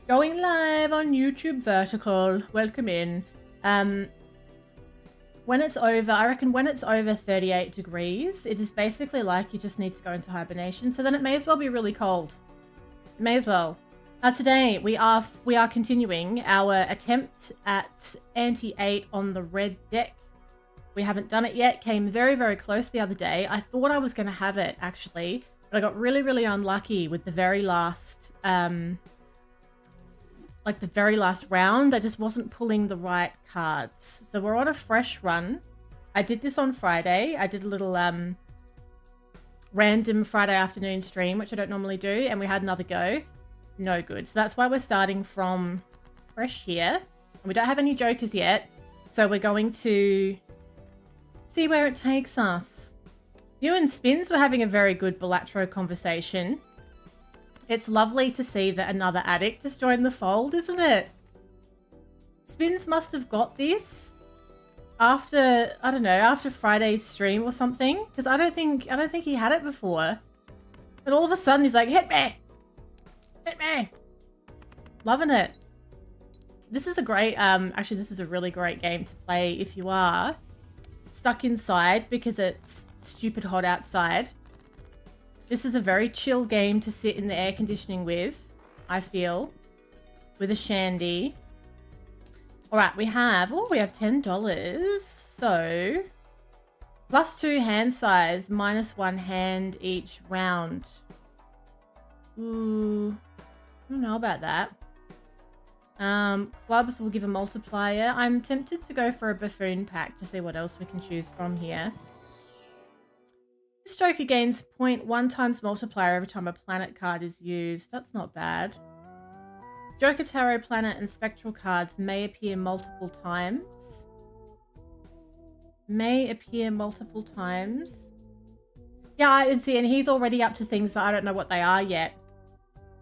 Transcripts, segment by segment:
Going live on YouTube Vertical. Welcome in. When it's over, I reckon when it's over 38 degrees, it is basically like you just need to go into hibernation. So then it may as well be really cold. It may as well. Today we are continuing our attempt at Ante 8 on the red deck. We haven't done it yet. Came very, very close the other day. I thought I was going to have it actually, but I got really, really unlucky with the very last, like the very last round. I just wasn't pulling the right cards. So we're on a fresh run. I did this on Friday. I did a little random Friday afternoon stream, which I don't normally do, and we had another go. No good. So that's why we're starting from fresh here. And we don't have any jokers yet, so we're going to see where it takes us. You and Spins were having a very good Balatro conversation. It's lovely to see that another addict has joined the fold, isn't it? Spins must have got this after, I don't know, after Friday's stream or something, because I don't think he had it before. But all of a sudden he's like, hit me! Hit me! Loving it. This is a great, actually this is a really great game to play if you are stuck inside because it's stupid hot outside. This is a very chill game to sit in the air conditioning with, I feel, with a shandy. All right, we have $10. So, +2 hand size, -1 hand each round. Ooh, I don't know about that. Clubs will give a multiplier. I'm tempted to go for a buffoon pack to see what else we can choose from here. This Joker gains 0.1 times multiplier every time a planet card is used. That's not bad. Joker Tarot Planet and Spectral cards may appear multiple times. May appear multiple times. Yeah, I see, and he's already up to things that I don't know what they are yet.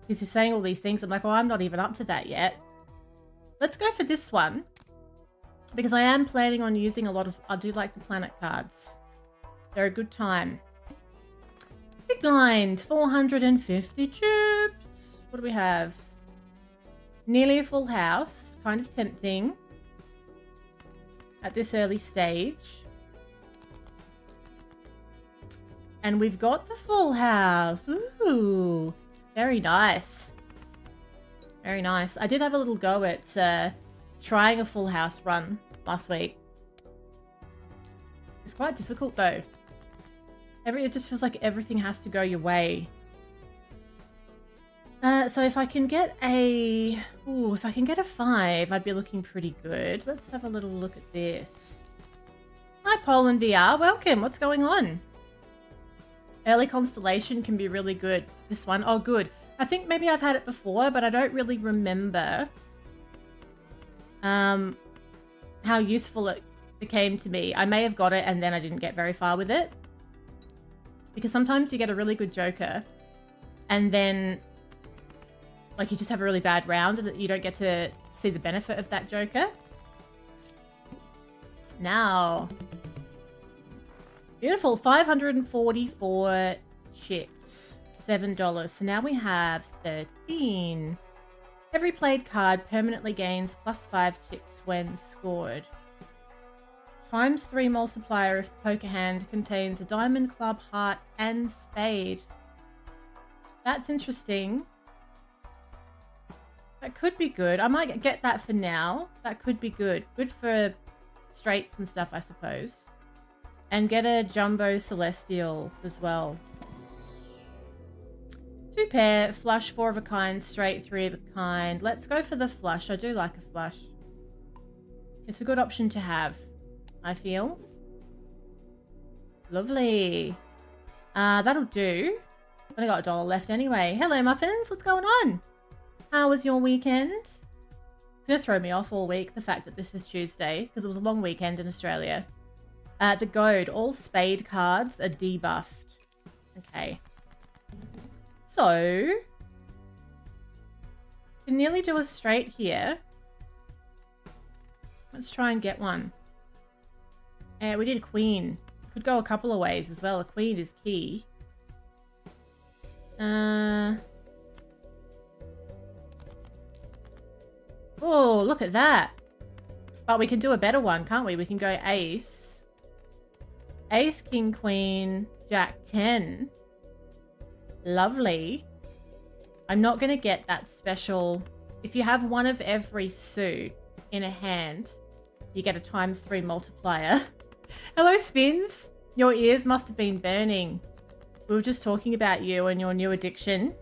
He's just saying all these things. I'm like, oh, I'm not even up to that yet. Let's go for this one. Because I am planning on using a lot of... I do like the planet cards. They're a good time. Big blind, 450 chips. What do we have? Nearly a full house. Kind of tempting. At this early stage. And we've got the full house. Ooh. Very nice. Very nice. I did have a little go at trying a full house run last week. It's quite difficult though. It just feels like everything has to go your way. So if I can get a... Ooh, if I can get a 5, I'd be looking pretty good. Let's have a little look at this. Hi, Poland VR. Welcome. What's going on? Early Constellation can be really good. This one. Oh, good. I think maybe I've had it before, but I don't really remember how useful it became to me. I may have got it and then I didn't get very far with it. Because sometimes you get a really good Joker and then like you just have a really bad round and you don't get to see the benefit of that Joker. Now, beautiful, 544 chips, $7. So now we have 13. Every played card permanently gains +5 chips when scored. ×3 multiplier if the poker hand contains a diamond, club, heart, and spade. That's interesting. That could be good. I might get that for now. That could be good. Good for straights and stuff, I suppose. And get a jumbo celestial as well. 2 pair, flush, 4 of a kind, straight, 3 of a kind. Let's go for the flush. I do like a flush. It's a good option to have, I feel. Lovely. That'll do. Only got $1 left anyway. Hello, Muffins. What's going on? How was your weekend? It's going to throw me off all week, the fact that this is Tuesday, because it was a long weekend in Australia. The goad. All spade cards are debuffed. Okay. So, can nearly do a straight here. Let's try and get one. We did a queen. Could go a couple of ways as well. A queen is key. Oh, look at that. But we can do a better one, can't we? We can go ace. Ace, king, queen, jack, 10. Lovely. I'm not going to get that special. If you have one of every suit in a hand, you get a ×3 multiplier. Hello, Spins. Your ears must have been burning. We were just talking about you and your new addiction.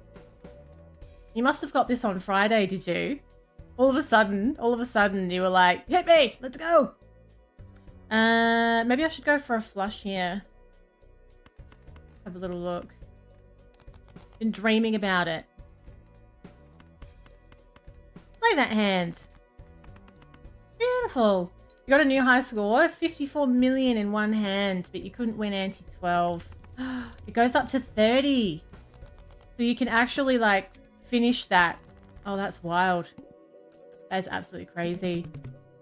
You must have got this on Friday, did you? All of a sudden, you were like, hit me, let's go. Maybe I should go for a flush here. Have a little look. Been dreaming about it. Play that hand. Beautiful. You got a new high score, 54 million in one hand, but you couldn't win ante 12. It goes up to 30. So you can actually like finish that. Oh, that's wild. That is absolutely crazy.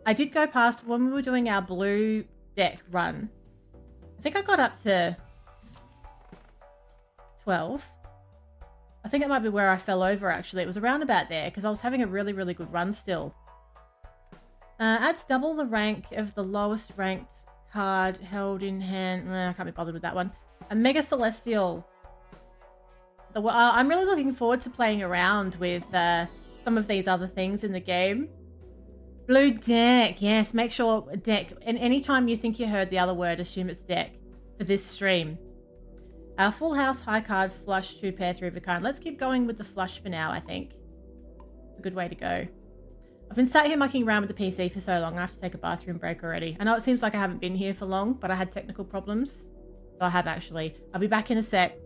I did go past when we were doing our blue deck run. I think I got up to 12. I think it might be where I fell over actually. It was around about there because I was having a really, really good run still. Adds double the rank of the lowest ranked card held in hand. I can't be bothered with that one. A Mega Celestial. I'm really looking forward to playing around with some of these other things in the game. Blue deck. Yes, make sure deck. And anytime you think you heard the other word, assume it's deck for this stream. Full house, high card, flush, 2 pair, 3 of a kind. Let's keep going with the flush for now, I think. A good way to go. I've been sat here mucking around with the PC for so long, I have to take a bathroom break already. I know it seems like I haven't been here for long, but I had technical problems. So I have actually. I'll be back in a sec.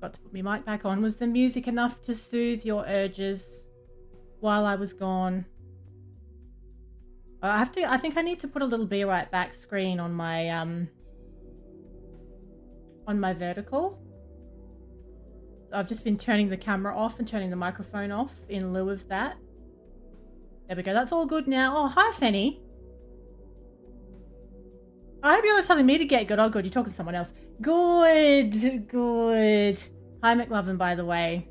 Got to put my mic back on. Was the music enough to soothe your urges while I was gone? I think I need to put a little be right back screen on my vertical. So I've just been turning the camera off and turning the microphone off in lieu of that. There we go. That's all good now. Oh, hi, Fenny. I hope you're not telling me to get good. Oh, good. You're talking to someone else. Good. Good. Hi, McLovin, by the way.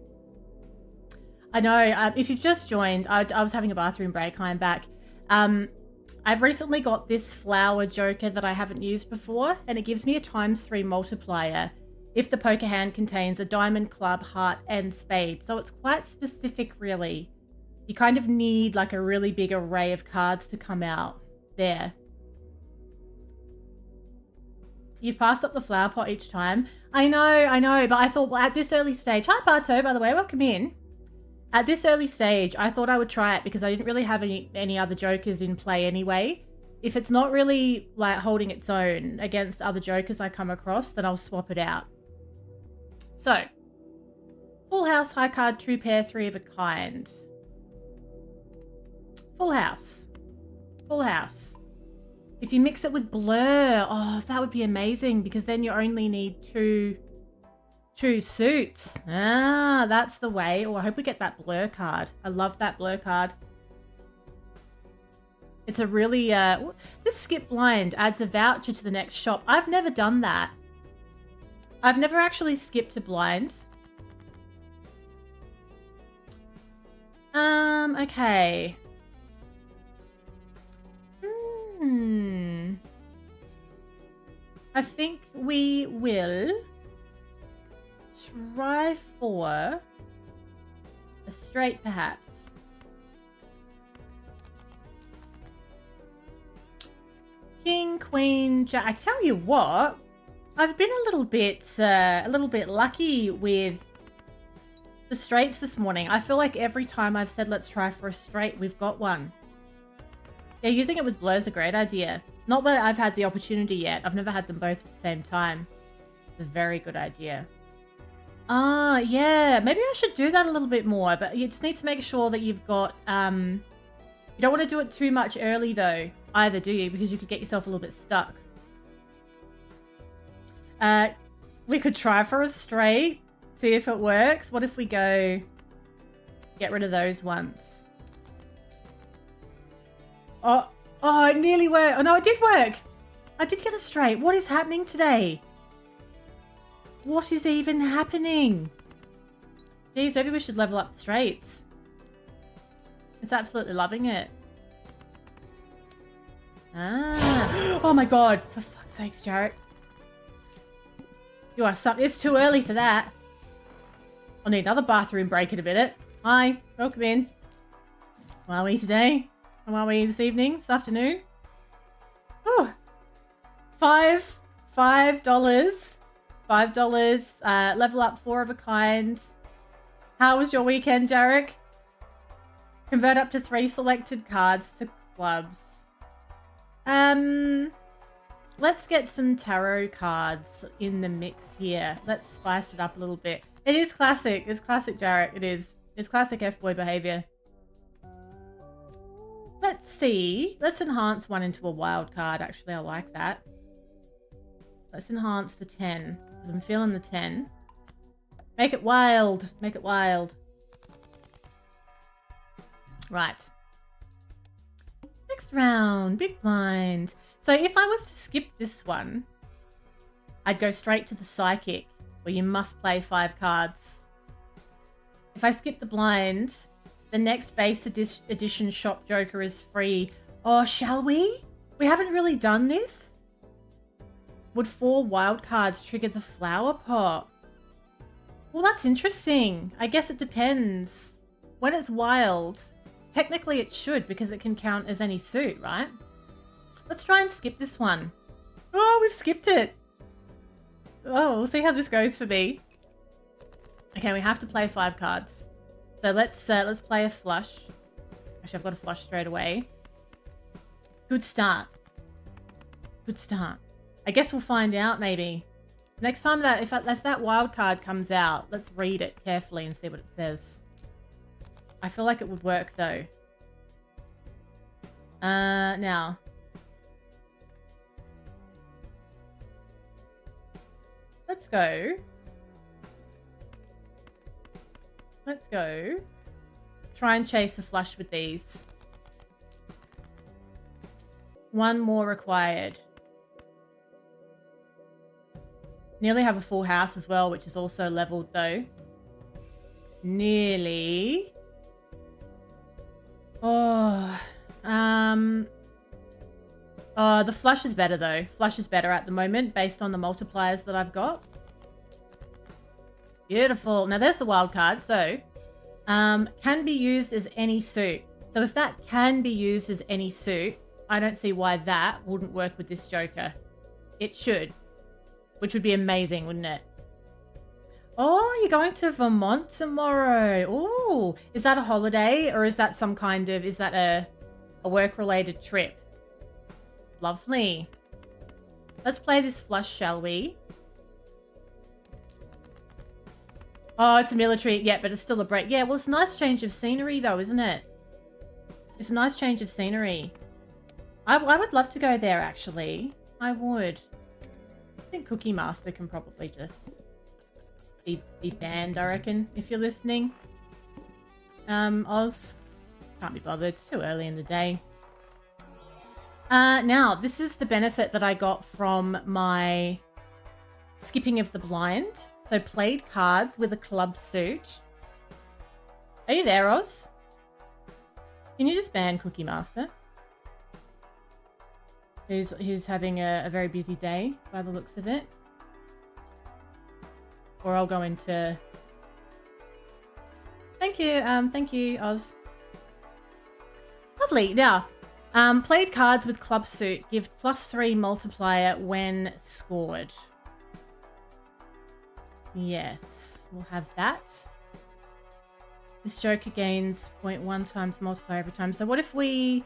I know. If you've just joined, I was having a bathroom break. I'm back. I've recently got this flower joker that I haven't used before, and it gives me a ×3 multiplier if the poker hand contains a diamond, club, heart, and spade. So it's quite specific, really. You kind of need like a really big array of cards to come out there. You've passed up the flower pot each time. I know, but I thought, well, at this early stage... Hi, Barto, by the way, welcome in. At this early stage, I thought I would try it because I didn't really have any other jokers in play anyway. If it's not really like holding its own against other jokers I come across, then I'll swap it out. So, full house, high card, true pair, 3 of a kind. Full house. Full house. If you mix it with blur, oh, that would be amazing because then you only need two suits. Ah, that's the way. Oh, I hope we get that blur card. I love that blur card. It's a really, this skip blind adds a voucher to the next shop. I've never done that. I've never actually skipped a blind. Okay. I think we will try for a straight, perhaps. King, queen, jack. I tell you what, I've been a little bit lucky with the straights this morning. I feel like every time I've said let's try for a straight, we've got one. Yeah, using it with blur is a great idea. Not that I've had the opportunity yet. I've never had them both at the same time. It's a very good idea. Ah, yeah. Maybe I should do that a little bit more, but you just need to make sure that you've got... You don't want to do it too much early, though, either, do you? Because you could get yourself a little bit stuck. We could try for a straight, see if it works. What if we go... Get rid of those ones? Oh, it nearly worked. Oh, no, it did work. I did get a straight. What is happening today? What is even happening? Geez, maybe we should level up the straights. It's absolutely loving it. Ah. Oh my god. For fuck's sakes, Jarrett. You are something. It's too early for that. I'll need another bathroom break in a minute. Hi. Welcome in. How are we today? How are we this evening? This afternoon? Oh. $5. $5. Level up 4 of a kind. How was your weekend, Jarek? Convert up to 3 selected cards to clubs. Let's get some tarot cards in the mix here. Let's spice it up a little bit. It is classic. It's classic, Jarek. It is. It's classic F-boy behavior. Let's see. Let's enhance one into a wild card. Actually, I like that. Let's enhance the 10 because I'm feeling the 10. Make it wild. Make it wild. Right. Next round. Big blind. So if I was to skip this one, I'd go straight to the psychic where you must play 5 cards. If I skip the blind, the next base edition shop joker is free. Oh, shall we? We haven't really done this. Would 4 wild cards trigger the flower pot? Well, that's interesting. I guess it depends. When it's wild, technically it should because it can count as any suit, right? Let's try and skip this one. Oh, we've skipped it. Oh, we'll see how this goes for me. Okay, we have to play 5 cards. So let's play a flush. Actually, I've got a flush straight away. Good start. Good start. I guess we'll find out maybe. Next time that if that wild card comes out, let's read it carefully and see what it says. I feel like it would work though. Now. Let's go. Let's go. Try and chase a flush with these. One more required. Nearly have a full house as well, which is also leveled though. Nearly. Oh, the flush is better though. Flush is better at the moment based on the multipliers that I've got. Beautiful. Now there's the wild card. So, can be used as any suit. So if that can be used as any suit, I don't see why that wouldn't work with this Joker. It should, which would be amazing, wouldn't it? Oh, you're going to Vermont tomorrow. Oh, is that a holiday or is that some kind of, is that a work-related trip? Lovely. Let's play this flush, shall we? Oh, it's a military. Yeah, but it's still a break. Yeah, well, it's a nice change of scenery though, isn't it? It's a nice change of scenery. I would love to go there, actually. I would. I think Cookie Master can probably just be banned, I reckon, if you're listening. Oz. Can't be bothered. It's too early in the day. Now, this is the benefit that I got from my skipping of the blind. So, played cards with a club suit. Are you there, Oz? Can you just ban Cookie Master? Who's having a very busy day by the looks of it. Or I'll go into... Thank you, Oz. Lovely. Now, played cards with club suit give +3 multiplier when scored. Yes, we'll have that. This Joker gains 0.1 times multiplier every time. So what if we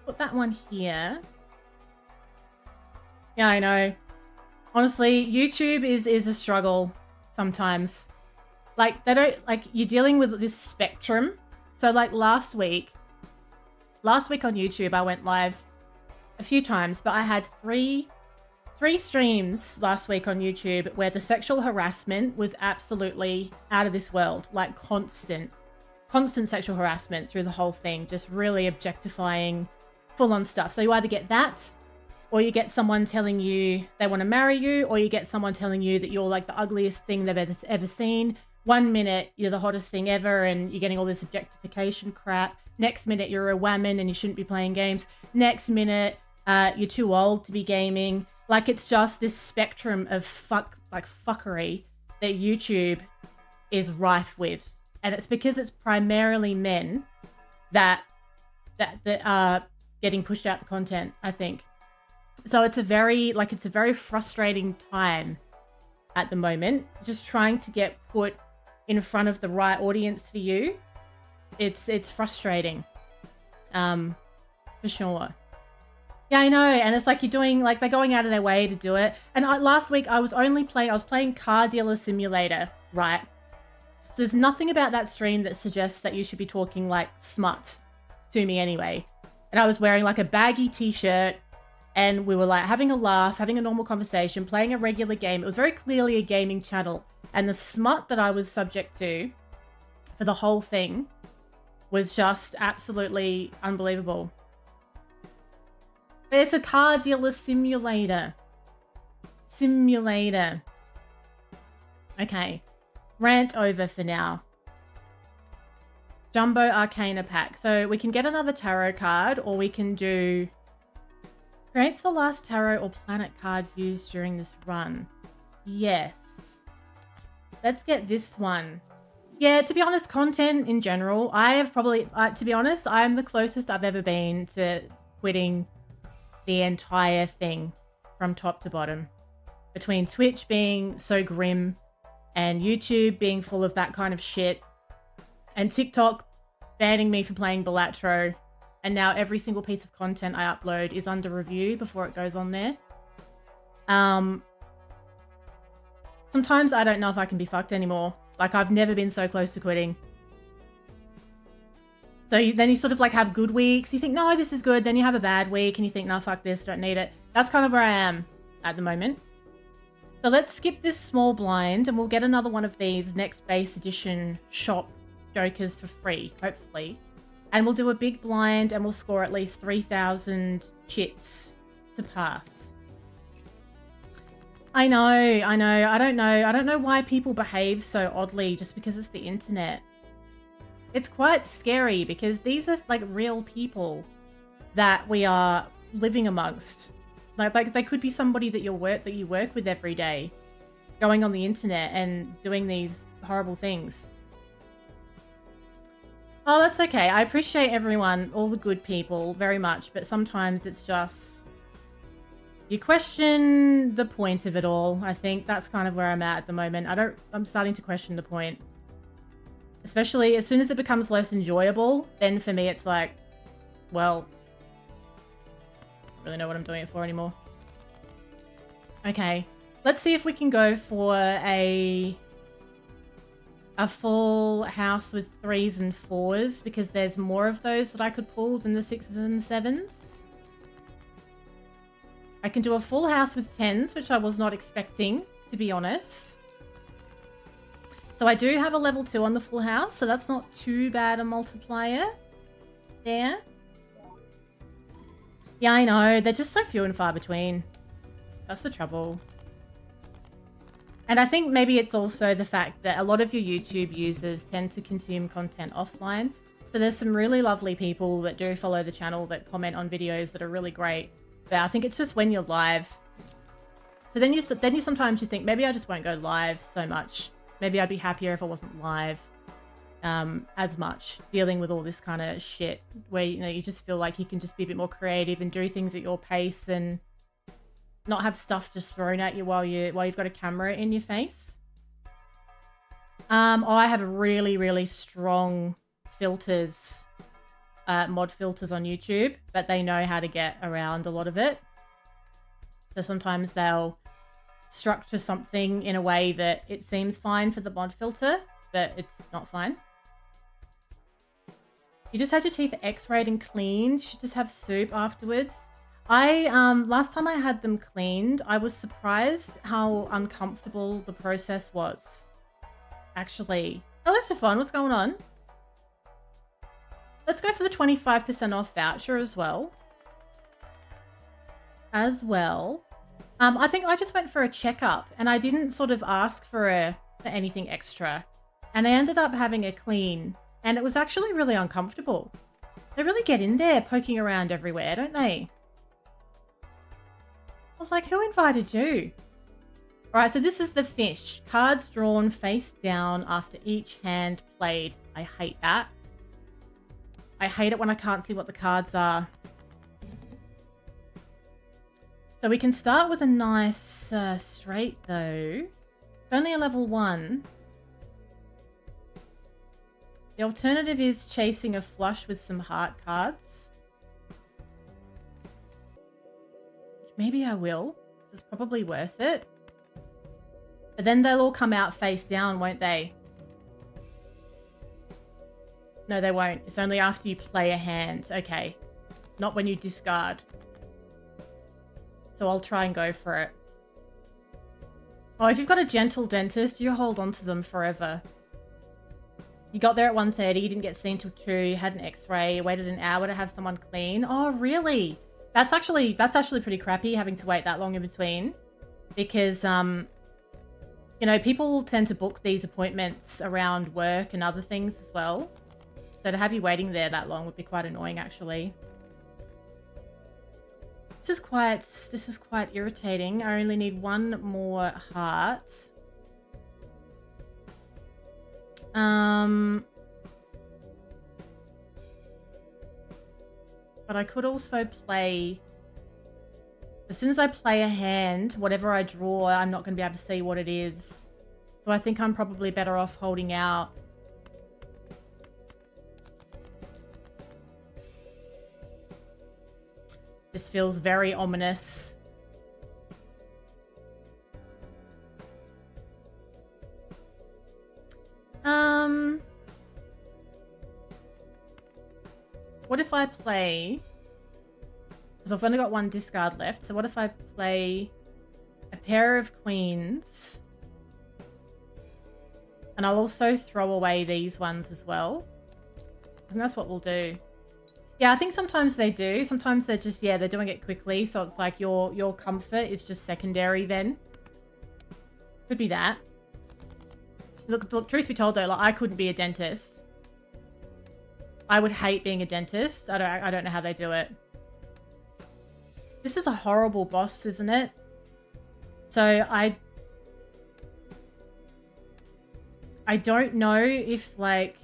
put that one here? Yeah, I know. Honestly, YouTube is a struggle sometimes. Like, they don't, like, you're dealing with this spectrum. So, like, last week on YouTube, I went live a few times, but I had three streams last week on YouTube where the sexual harassment was absolutely out of this world. Like, constant sexual harassment through the whole thing. Just really objectifying, full-on stuff. So you either get that, or you get someone telling you they want to marry you, or you get someone telling you that you're like the ugliest thing they've ever seen. 1 minute, you're the hottest thing ever, and you're getting all this objectification crap. Next minute, you're a woman and you shouldn't be playing games. Next minute, you're too old to be gaming. Like, it's just this spectrum of fuckery that YouTube is rife with. And it's because it's primarily men that are getting pushed out the content, I think. So it's a very frustrating time at the moment, just trying to get put in front of the right audience for you. It's frustrating, for sure. Yeah, I know, and it's like you're doing, like, they're going out of their way to do it. And last week I was playing Car Dealer Simulator, right? So there's nothing about that stream that suggests that you should be talking like smut to me anyway. And I was wearing like a baggy t-shirt, and we were like having a laugh, having a normal conversation, playing a regular game. It was very clearly a gaming channel. And the smut that I was subject to for the whole thing was just absolutely unbelievable. It's a car dealer simulator. Okay. Rant over for now. Jumbo Arcana pack. So we can get another tarot card, or we can do... Creates the last tarot or planet card used during this run. Yes. Let's get this one. Yeah, to be honest, content in general, I have probably... to be honest, I am the closest I've ever been to quitting the entire thing from top to bottom. Between Twitch being so grim and YouTube being full of that kind of shit, and TikTok banning me for playing Balatro, and now every single piece of content I upload is under review before it goes on there. Sometimes I don't know if I can be fucked anymore. Like, I've never been so close to quitting. So then you sort of like have good weeks. You think, no, this is good. Then you have a bad week and you think, no, fuck this, don't need it. That's kind of where I am at the moment. So let's skip this small blind and we'll get another one of these next base edition shop jokers for free, hopefully. And we'll do a big blind and we'll score at least 3,000 chips to pass. I know. I don't know why people behave so oddly just because it's the internet. It's quite scary because these are like real people that we are living amongst. Like they could be somebody that you work with every day, going on the internet and doing these horrible things. Oh, that's okay. I appreciate everyone, all the good people, very much, but sometimes it's just you question the point of it all. I think that's kind of where I'm at the moment. I'm starting to question the point. Especially as soon as it becomes less enjoyable, then for me it's like, well, I don't really know what I'm doing it for anymore. Okay, let's see if we can go for a full house with 3s and 4s, because there's more of those that I could pull than the 6s and 7s. I can do a full house with 10s, which I was not expecting, to be honest. So I do have a level 2 on the full house, so that's not too bad a multiplier there. Yeah, I know. They're just so few and far between. That's the trouble. And I think maybe it's also the fact that a lot of your YouTube users tend to consume content offline. So there's some really lovely people that do follow the channel that comment on videos that are really great. But I think it's just when you're live. So then you sometimes you think, maybe I just won't go live so much. Maybe I'd be happier if I wasn't live as much, dealing with all this kind of shit where, you know, you just feel like you can just be a bit more creative and do things at your pace and not have stuff just thrown at you while you've got a camera in your face. I have really, really strong filters, mod filters on YouTube, but they know how to get around a lot of it. So sometimes they'll structure something in a way that it seems fine for the mod filter, but it's not fine. You just had your teeth x-rayed and cleaned. You should just have soup afterwards. Last time I had them cleaned, I was surprised how uncomfortable the process was. Actually. Hello, Stefan. What's going on? Let's go for the 25% off voucher as well. I think I just went for a checkup and I didn't sort of ask for anything extra. And I ended up having a clean and it was actually really uncomfortable. They really get in there poking around everywhere, don't they? I was like, who invited you? All right, so this is the fish. Cards drawn face down after each hand played. I hate that. I hate it when I can't see what the cards are. So we can start with a nice straight though. It's only a level 1. The alternative is chasing a flush with some heart cards. Maybe I will. This is probably worth it. But then they'll all come out face down, won't they? No, they won't. It's only after you play a hand. Okay. Not when you discard. So I'll try and go for it. Oh, if you've got a gentle dentist, you hold on to them forever. You got there at 1:30, you didn't get seen till 2, you had an x-ray, you waited an hour to have someone clean. Oh, really? That's actually pretty crappy, having to wait that long in between. Because, you know, people tend to book these appointments around work and other things as well. So to have you waiting there that long would be quite annoying, actually. This is quite irritating. I only need one more heart. But I could also play... As soon as I play a hand, whatever I draw, I'm not going to be able to see what it is. So I think I'm probably better off holding out. This feels very ominous. what if I play... Because I've only got one discard left. So what if I play a pair of queens? And I'll also throw away these ones as well. And that's what we'll do. Yeah, I think sometimes they do. Sometimes they're just, yeah, they're doing it quickly. So it's like your comfort is just secondary then. Could be that. Look, truth be told though, like I couldn't be a dentist. I would hate being a dentist. I don't know how they do it. This is a horrible boss, isn't it? So I don't know if like...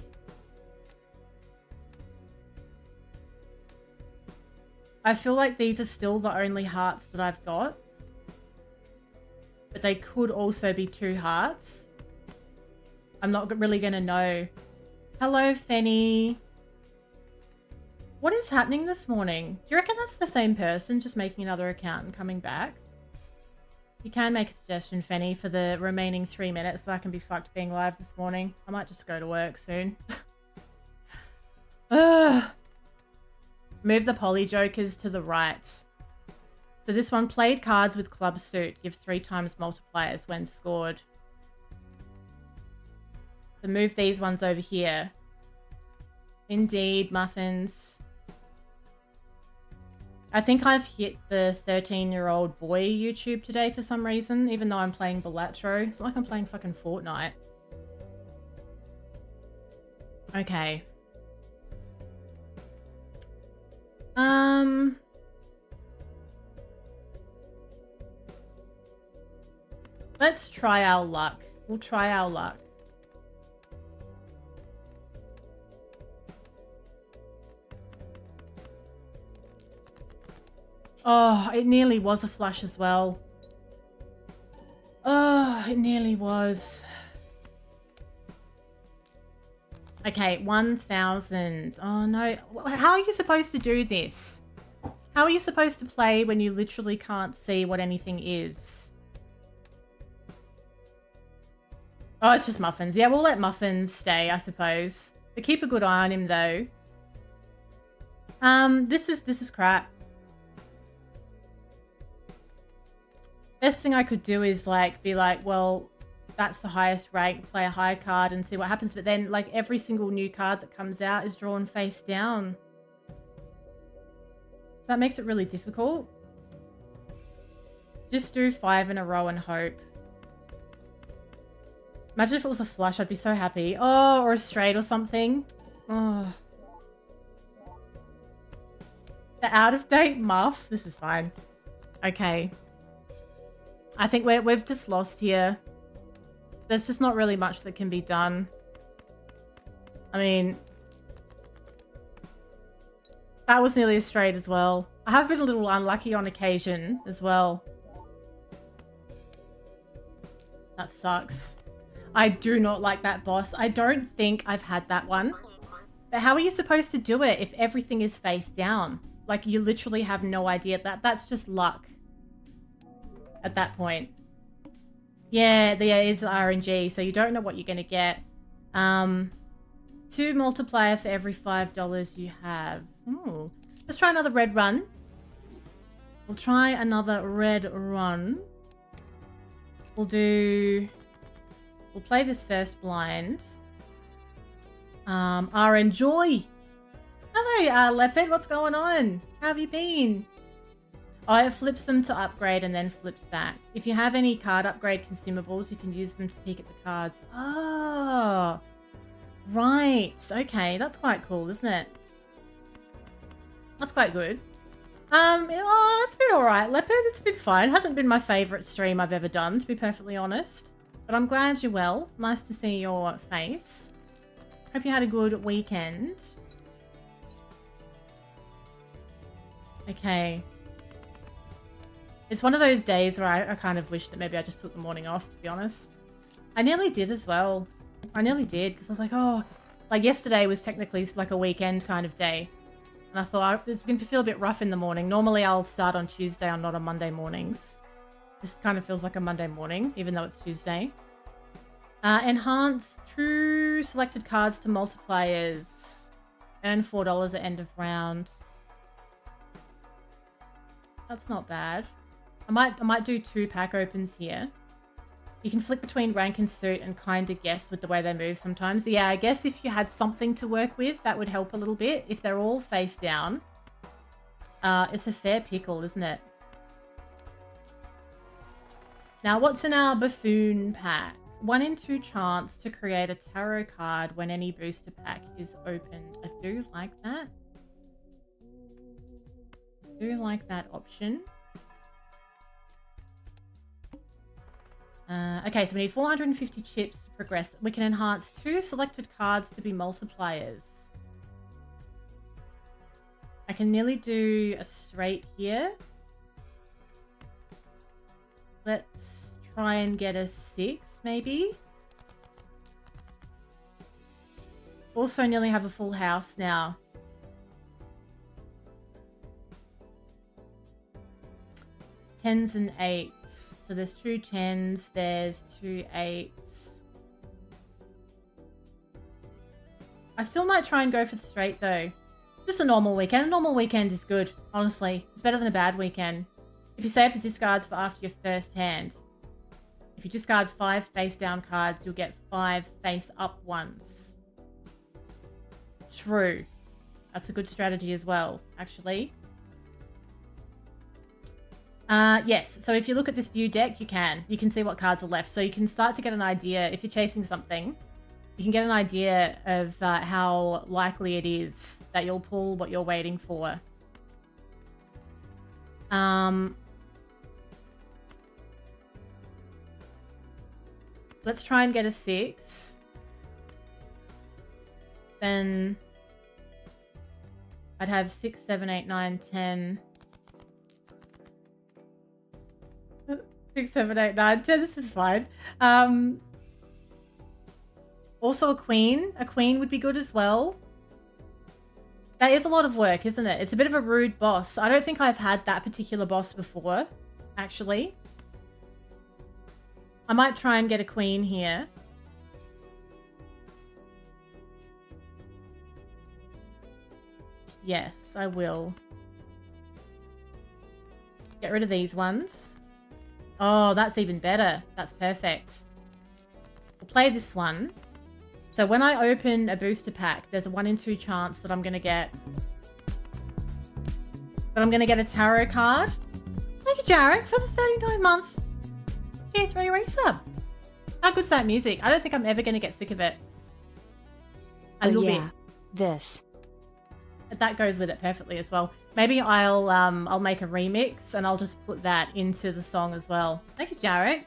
I feel like these are still the only hearts that I've got. But they could also be 2 hearts. I'm not really going to know. Hello, Fenny. What is happening this morning? Do you reckon that's the same person just making another account and coming back? You can make a suggestion, Fenny, for the remaining 3 minutes so I can be fucked being live this morning. I might just go to work soon. Move the poly jokers to the right. So this one, played cards with club suit. Give 3 times multipliers when scored. So move these ones over here. Indeed, muffins. I think I've hit the 13-year-old boy YouTube today for some reason, even though I'm playing Balatro. It's not like I'm playing fucking Fortnite. Okay. Let's try our luck. We'll try our luck. Oh, it nearly was a flush as well. Oh, it nearly was. Okay, 1,000. Oh no. How are you supposed to do this? How are you supposed to play when you literally can't see what anything is? Oh, it's just Muffins. Yeah, we'll let Muffins stay, I suppose. But keep a good eye on him though. This is crap. Best thing I could do is like be like, well, that's the highest rank, play a high card and see what happens. But then like every single new card that comes out is drawn face down. So that makes it really difficult. Just do 5 in a row and hope. Imagine if it was a flush, I'd be so happy. Oh, or a straight or something. Oh. The out-of-date muff. This is fine. Okay. I think we've just lost here. There's just not really much that can be done. I mean, that was nearly a straight as well. I have been a little unlucky on occasion as well. That sucks. I do not like that boss. I don't think I've had that one. But how are you supposed to do it if everything is face down? Like, you literally have no idea. That's just luck. At that point. Yeah, there is RNG, so you don't know what you're going to get. 2 multiplier for every $5 you have. Ooh. Let's try another red run. We'll try another red run. We'll play this first blind. RNjoy. Hello, Leopard. What's going on? How have you been? Oh, it flips them to upgrade and then flips back. If you have any card upgrade consumables, you can use them to peek at the cards. Oh, right. Okay, that's quite cool, isn't it? That's quite good. Oh, it's been alright, Leopard. It's been fine. It hasn't been my favourite stream I've ever done, to be perfectly honest. But I'm glad you're well. Nice to see your face. Hope you had a good weekend. Okay. It's one of those days where I kind of wish that maybe I just took the morning off, to be honest. I nearly did as well. I nearly did, because I was like, oh, like yesterday was technically like a weekend kind of day. And I thought, it's going to feel a bit rough in the morning. Normally I'll start on Tuesday or not on Monday mornings. This kind of feels like a Monday morning, even though it's Tuesday. Enhance true selected cards to multipliers. Earn $4 at end of round. That's not bad. I might do 2 pack opens here. You can flick between rank and suit and kind of guess with the way they move sometimes. Yeah, I guess if you had something to work with, that would help a little bit. If they're all face down, it's a fair pickle, isn't it? Now, what's in our buffoon pack? 1 in 2 chance to create a tarot card when any booster pack is opened. I do like that. I do like that option. Okay, so we need 450 chips to progress. We can enhance 2 selected cards to be multipliers. I can nearly do a straight here. Let's try and get a 6, maybe. Also nearly have a full house now. Tens and 8s. So there's 2 10s, there's 2 8s. I still might try and go for the straight though. Just a normal weekend. A normal weekend is good, honestly. It's better than a bad weekend. If you save the discards for after your first hand, if you discard 5 face down cards, you'll get 5 face up ones. True. That's a good strategy as well, actually. Yes, so if you look at this view deck, you can see what cards are left. So you can start to get an idea, if you're chasing something, you can get an idea of how likely it is that you'll pull what you're waiting for. Let's try and get a 6. Then I'd have 6, 7, 8, 9, 10. 6, 7, 8, 9, 10. This is fine. Also a queen. A queen would be good as well. That is a lot of work, isn't it? It's a bit of a rude boss. I don't think I've had that particular boss before, actually. I might try and get a queen here. Yes, I will. Get rid of these ones. Oh, that's even better. That's perfect. We'll play this one. So when I open a booster pack, there's a 1 in 2 chance that I'm going to get a tarot card. Thank you, Jarek, for the 39-month tier 3 resub. How good's that music? I don't think I'm ever going to get sick of it. I love it. This. That goes with it perfectly as well. Maybe I'll make a remix and I'll just put that into the song as well. Thank you, Jarek.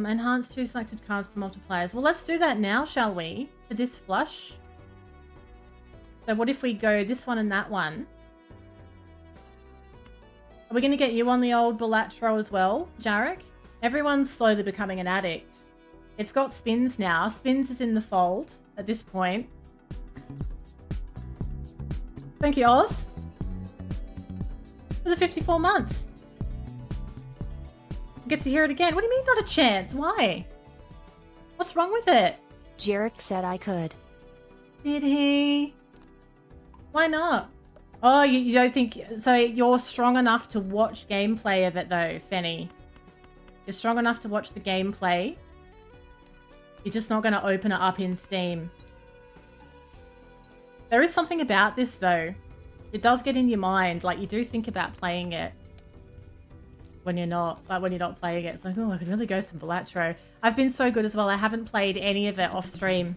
Enhance 2 selected cards to multipliers. Well, let's do that now, shall we? For this flush. So what if we go this one and that one? Are we going to get you on the old Balatro as well, Jarek? Everyone's slowly becoming an addict. It's got spins now. Spins is in the fold at this point. Thank you, Oz. For the 54 months. Get to hear it again. What do you mean not a chance? Why? What's wrong with it? Jarek said I could. Did he? Why not? Oh, you don't think... So you're strong enough to watch gameplay of it though, Fenny. You're strong enough to watch the gameplay. You're just not going to open it up in Steam. There is something about this though. It does get in your mind. Like you do think about playing it. When you're not playing it. It's like, oh, I could really go some Balatro. I've been so good as well. I haven't played any of it off stream.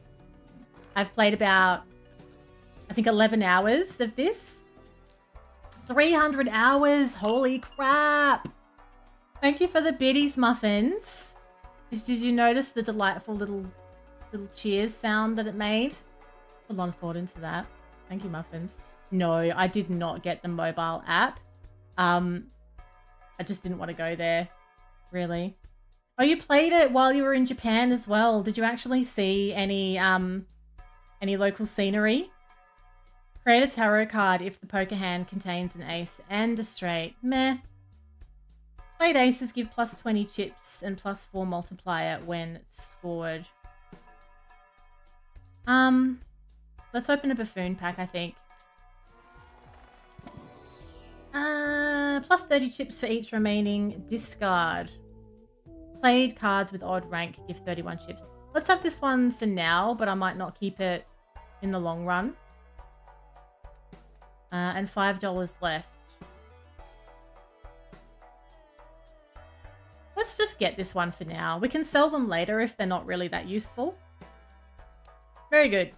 I've played about, I think 11 hours of this. 300 hours. Holy crap. Thank you for the biddies, muffins. Did you notice the delightful little cheers sound that it made? A lot of thought into that. Thank you, muffins. No, I did not get the mobile app. I just didn't want to go there, really. Oh, you played it while you were in Japan as well. Did you actually see any local scenery? Create a tarot card if the poker hand contains an ace and a straight. Meh. Played aces give plus 20 chips and plus 4 multiplier when scored. Let's open a buffoon pack, I think. Plus 30 chips for each remaining discard. Played cards with odd rank give 31 chips. Let's have this one for now, but I might not keep it in the long run. And $5 left. Let's just get this one for now. We can sell them later if they're not really that useful. Very good.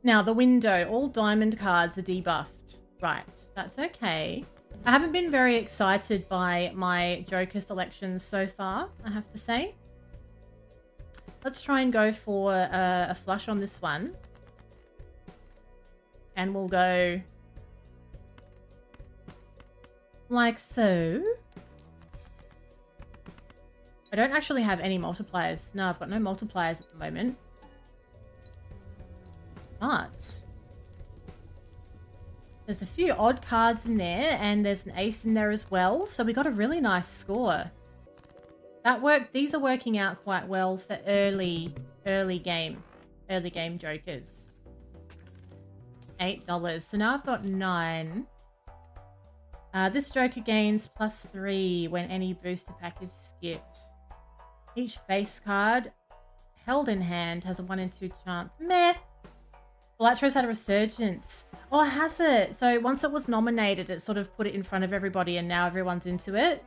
Now, the window. All diamond cards are debuffed. Right, that's okay. I haven't been very excited by my Joker selections so far, I have to say. Let's try and go for a flush on this one. And we'll go like so. I don't actually have any multipliers. No, I've got no multipliers at the moment. But there's a few odd cards in there, and there's an ace in there as well. So we got a really nice score. These are working out quite well for early game jokers. $8. So now I've got 9. This joker gains +3 when any booster pack is skipped. Each face card held in hand has a 1 in 2 chance. Meh. Balatro's had a resurgence. Oh, has it? So once it was nominated, it sort of put it in front of everybody and now everyone's into it.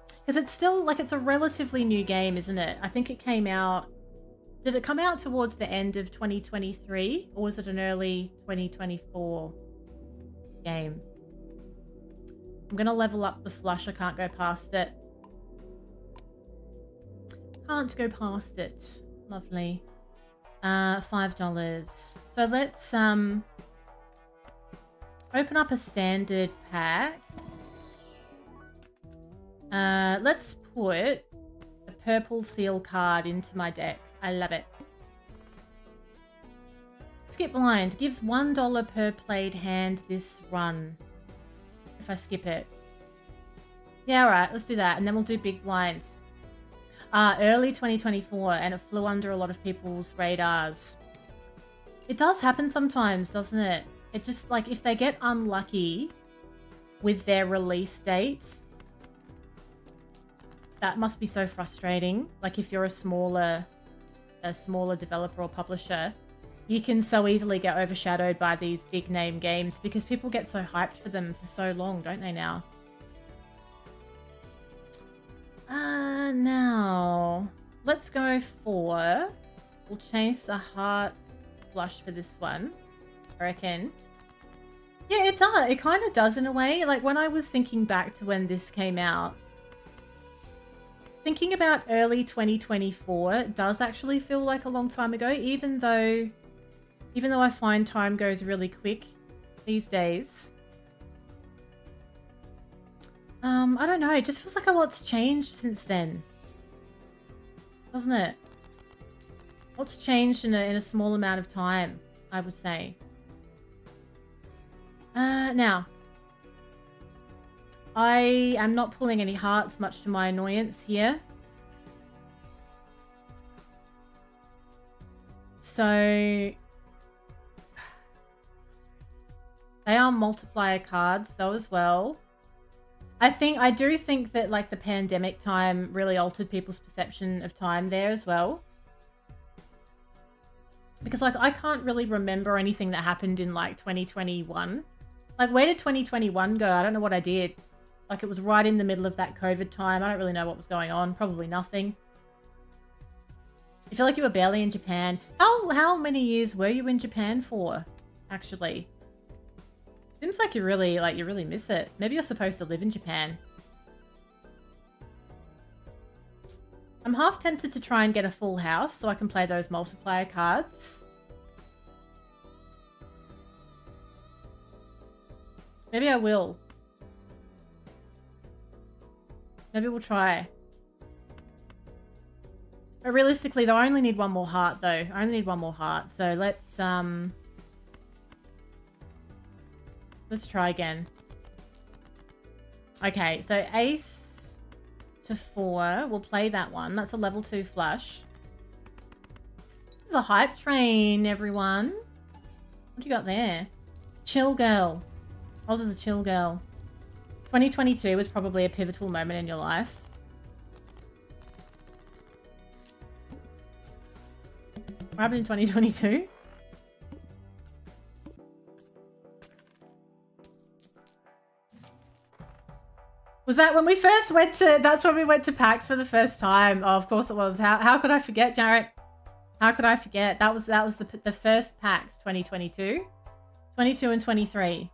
Because it's still, like, it's a relatively new game, isn't it? I think it came out... Did it come out towards the end of 2023? Or was it an early 2024 game? I'm going to level up the flush. I can't go past it. Can't go past it. Lovely. $5. So let's open up a standard pack. Let's put a purple seal card into my deck. I love it. Skip blind gives $1 per played hand this run. If I skip it. Yeah, alright, let's do that. And then we'll do big blinds. Early 2024, and it flew under a lot of people's radars. It does happen sometimes, doesn't it? It just, like, if they get unlucky with their release date, that must be so frustrating. Like, if you're a smaller developer or publisher, you can so easily get overshadowed by these big name games because people get so hyped for them for so long, don't they now? Now, let's go for... We'll chase a heart flush for this one, I reckon. Yeah, it does. It kind of does in a way. Like, when I was thinking back to when this came out, thinking about early 2024 does actually feel like a long time ago, even though I find time goes really quick these days. I don't know. It just feels like a lot's changed since then. Doesn't it? What's changed in a small amount of time, I would say. Now. I am not pulling any hearts, much to my annoyance here. So... They are multiplier cards, though, as well. I do think that, like, the pandemic time really altered people's perception of time there as well. Because, like, I can't really remember anything that happened in, like, 2021. Like, where did 2021 go? I don't know what I did. Like, it was right in the middle of that COVID time. I don't really know what was going on. Probably nothing. You feel like you were barely in Japan. How many years were you in Japan for, actually? Seems like you really miss it. Maybe you're supposed to live in Japan. I'm half tempted to try and get a full house so I can play those multiplier cards. Maybe I will. Maybe we'll try. But realistically, though, I only need one more heart, though. I only need one more heart. So let's try again. Okay, so ace to 4. We'll play that one. That's a level 2 flush. to the hype train, everyone. What do you got there? Chill girl. Oz is a chill girl. 2022 was probably a pivotal moment in your life. What happened in 2022? Was that when we first went to... That's when we went to PAX for the first time. Oh, of course it was. How could I forget, Jarek? How could I forget? That was the first PAX, 2022. 22 and 23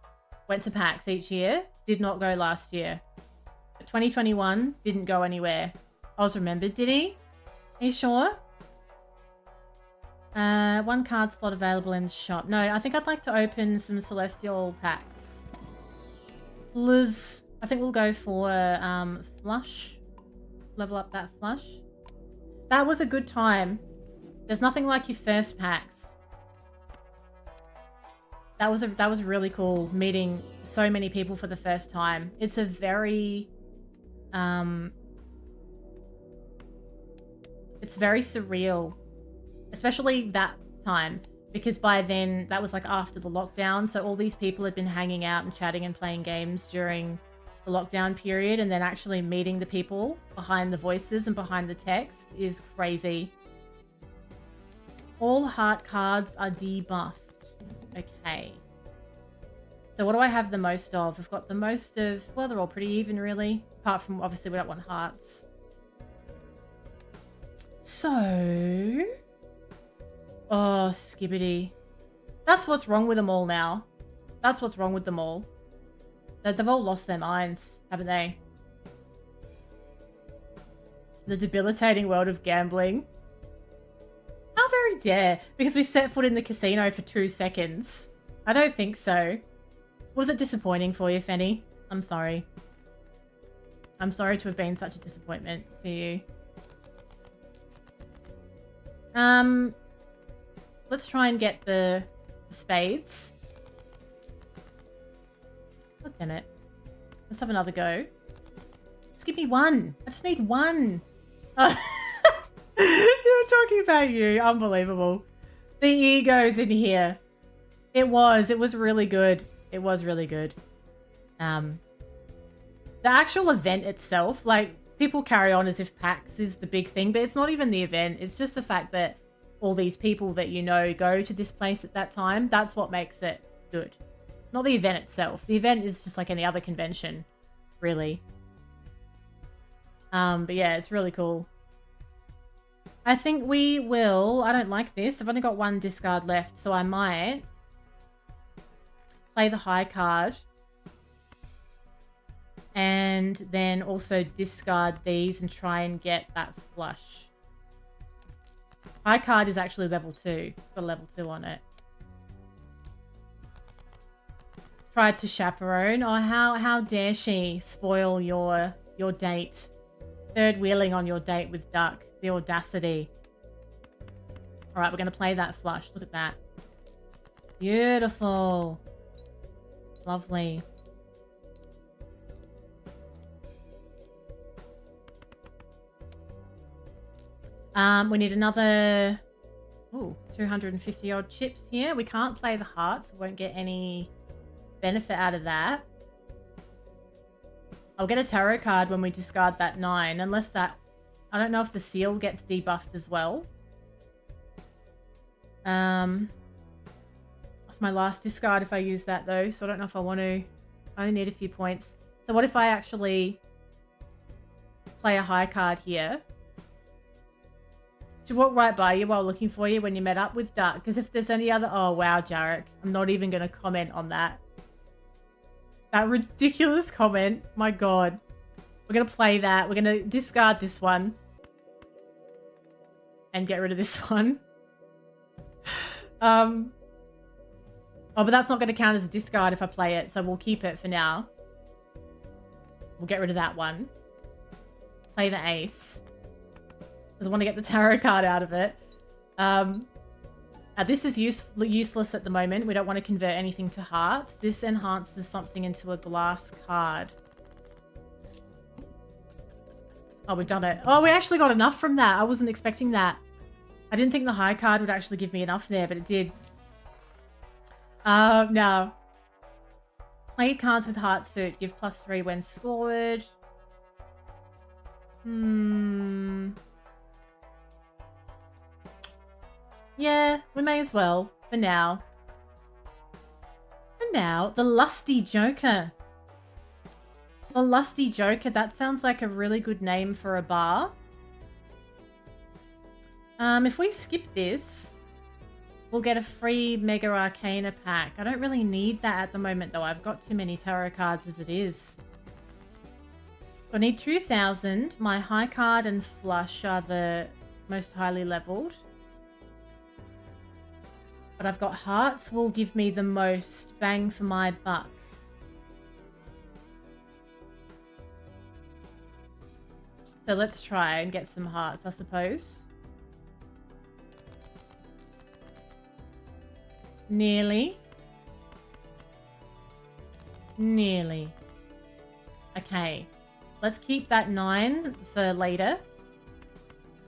went to PAX each year. Did not go last year. But 2021 didn't go anywhere. Oz remembered, did he? Are you sure? One card slot available in the shop. No, I think I'd like to open some Celestial packs. Liz, I think we'll go for Flush. Level up that Flush. That was a good time. There's nothing like your first packs. That was really cool, meeting so many people for the first time. It's a very it's very surreal, especially that time, because by then that was like after the lockdown, so all these people had been hanging out and chatting and playing games during the lockdown period, and then actually meeting the people behind the voices and behind the text is crazy. All heart cards are debuffed. Okay. So what do I have the most of? I've got the most of... Well, they're all pretty even, really. Apart from, obviously, we don't want hearts. So... Oh, skibbity. That's what's wrong with them all now. That's what's wrong with them all. They've all lost their minds, haven't they? The debilitating world of gambling. How very dare. Because we set foot in the casino for 2 seconds. I don't think so. Was it disappointing for you, Fenny? I'm sorry. I'm sorry to have been such a disappointment to you. Let's try and get the spades. God damn it. Let's have another go. Just give me one. I just need one. Oh. You're talking about you. Unbelievable. The ego's in here. It was really good. It was really good. The actual event itself, like, people carry on as if PAX is the big thing, but it's not even the event. It's just the fact that all these people that you know go to this place at that time. That's what makes it good. Not the event itself. The event is just like any other convention, really. But yeah, it's really cool. I think we will... I don't like this. I've only got one discard left, so I might play the high card. And then also discard these and try and get that flush. High card is actually level 2. Got level 2 on it. Tried to chaperone. Oh, how dare she spoil your date. Third wheeling on your date with Duck. The audacity. Alright, we're going to play that flush. Look at that. Beautiful. Lovely. We need another 250 odd chips here. We can't play the hearts. We won't get any benefit out of that. I'll get a tarot card when we discard that 9, unless that... I don't know if the seal gets debuffed as well. That's my last discard if I use that though, so I don't know if I want to. I only need a few points. So what if I actually play a high card here? She walked right by you while looking for you when you met up with Duck. Because if there's any other... Oh, wow, Jarek. I'm not even going to comment on that. That ridiculous comment. My God. We're going to play that. We're going to discard this one. And get rid of this one. Oh, but that's not going to count as a discard if I play it. So we'll keep it for now. We'll get rid of that one. Play the ace. Because I want to get the tarot card out of it. This is useless at the moment. We don't want to convert anything to hearts. This enhances something into a glass card. Oh, we've done it. Oh, we actually got enough from that. I wasn't expecting that. I didn't think the high card would actually give me enough there, but it did. Now. Played cards with heart suit. Give +3 when scored. Yeah, we may as well. For now. For now, the Lusty Joker. The Lusty Joker. That sounds like a really good name for a bar. If we skip this, we'll get a free Mega Arcana pack. I don't really need that at the moment, though. I've got too many tarot cards as it is. So I need 2,000. My high card and flush are the most highly leveled. But I've got hearts will give me the most bang for my buck. So let's try and get some hearts, I suppose. Nearly. Nearly. Okay. Let's keep that 9 for later.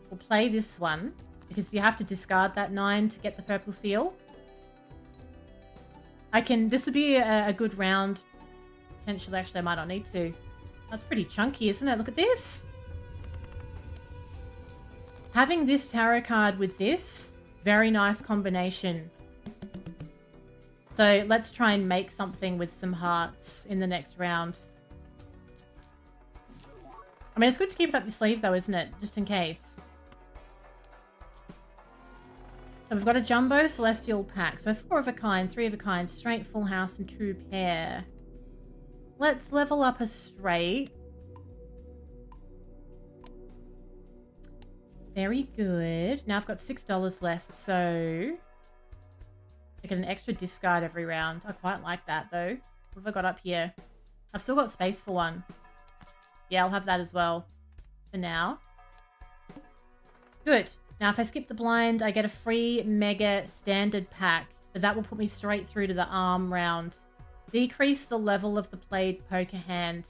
We'll play this one. Because you have to discard that 9 to get the purple seal. This would be a good round. Potentially, actually, I might not need to. That's pretty chunky, isn't it? Look at this. Having this tarot card with this, very nice combination. So let's try and make something with some hearts in the next round. I mean, it's good to keep it up your sleeve though, isn't it? Just in case. So we've got a Jumbo Celestial pack. So 4 of a kind, 3 of a kind, straight, full house, and 2 pair. Let's level up a straight. Very good. Now I've got $6 left, so I get an extra discard every round. I quite like that though. What have I got up here? I've still got space for one. Yeah, I'll have that as well for now. Good. Now, if I skip the blind, I get a free Mega Standard pack, but that will put me straight through to the arm round. Decrease the level of the played poker hand.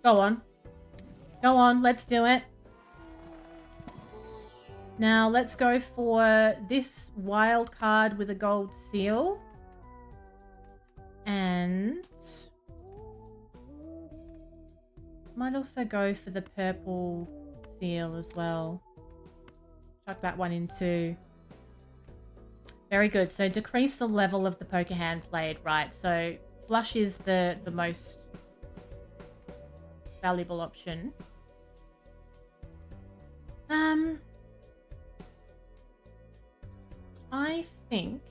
Go on. Go on, let's do it. Now, let's go for this wild card with a gold seal. And might also go for the purple seal as well. Chuck that one in too. Very good. So decrease the level of the poker hand played, right? So flush is the most valuable option. I think.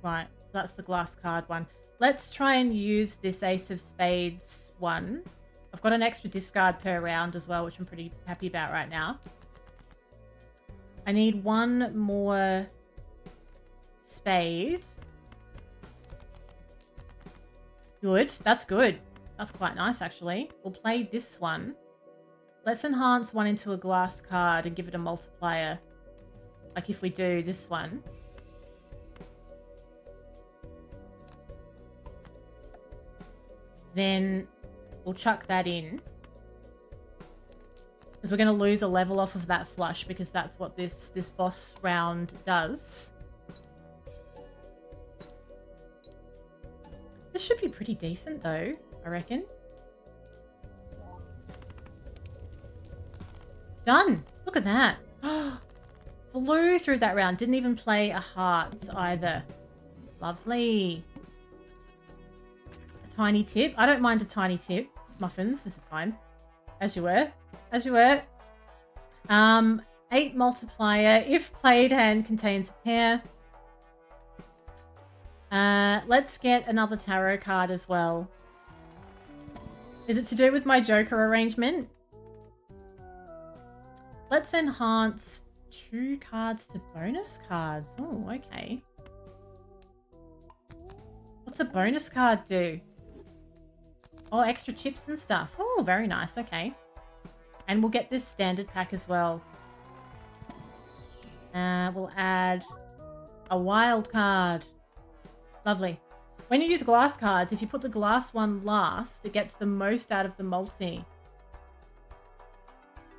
Right, so that's the glass card one. Let's try and use this Ace of Spades one. I've got an extra discard per round as well, which I'm pretty happy about right now. I need one more spade. Good, that's good. That's quite nice, actually. We'll play this one. Let's enhance one into a glass card and give it a multiplier. Like if we do this one. Then we'll chuck that in. Because we're going to lose a level off of that flush because that's what this boss round does. This should be pretty decent though, I reckon. Done! Look at that. Flew through that round. Didn't even play a heart either. Lovely. Tiny tip. I don't mind a tiny tip. Muffins, this is fine. As you were. As you were. 8 multiplier. If played hand contains a pair. Let's get another tarot card as well. Is it to do with my Joker arrangement? Let's enhance 2 cards to bonus cards. Oh, okay. What's a bonus card do? Oh, extra chips and stuff. Oh, very nice. Okay. And we'll get this standard pack as well. We'll add A wild card. Lovely. When you use glass cards, if you put the glass one last, it gets the most out of the multi.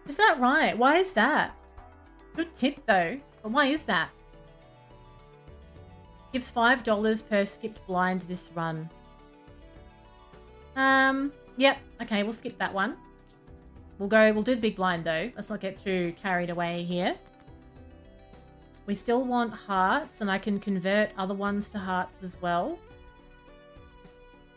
Is that right? Why is that? Good tip though. But why is that? Gives $5 per skipped blind this run. Yep. Okay, we'll skip that one. We'll do the big blind though. Let's not get too carried away here. We still want hearts, and I can convert other ones to hearts as well.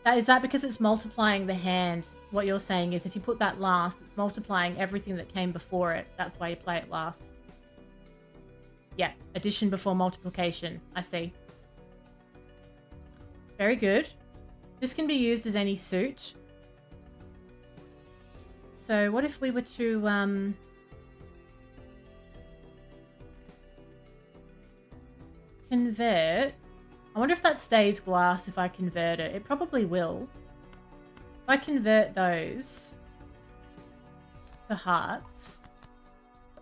Is that because it's multiplying the hand? What you're saying is if you put that last, it's multiplying everything that came before it. That's why you play it last. Yeah, addition before multiplication. I see. Very good. This can be used as any suit. So what if we were to convert? I wonder if that stays glass if I convert it. It probably will. If I convert those to hearts,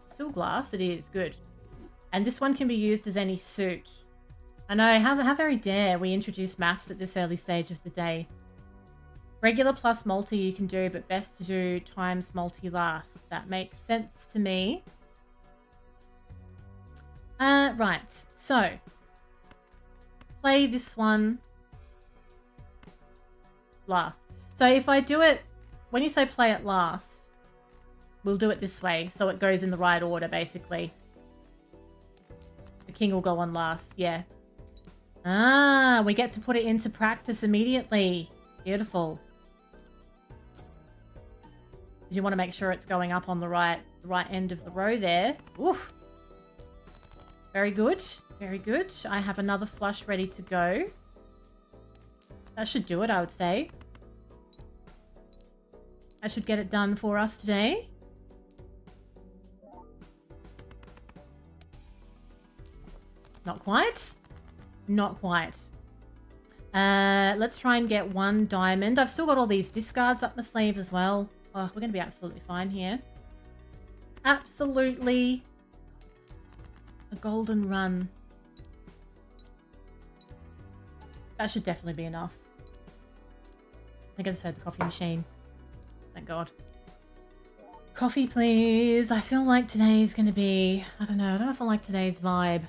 still glass, it is good. And this one can be used as any suit. I know, how very dare we introduce maths at this early stage of the day. Regular plus multi you can do, but best to do times multi last. That makes sense to me. Right, so play this one last. So if I do it, when you say play it last, we'll do it this way, so it goes in the right order, basically. The king will go on last, yeah. Ah, we get to put it into practice immediately. Beautiful. Because you want to make sure it's going up on the right end of the row there. Oof. Very good. Very good. I have another flush ready to go. That should do it, I would say. I should get it done for us today. Not quite. Not quite. Let's try and get one diamond. I've still got all these discards up my sleeve as well. Oh, we're going to be absolutely fine here. Absolutely. A golden run. That should definitely be enough. I think I just heard the coffee machine. Thank God. Coffee, please. I feel like today's going to be... I don't know if I like today's vibe.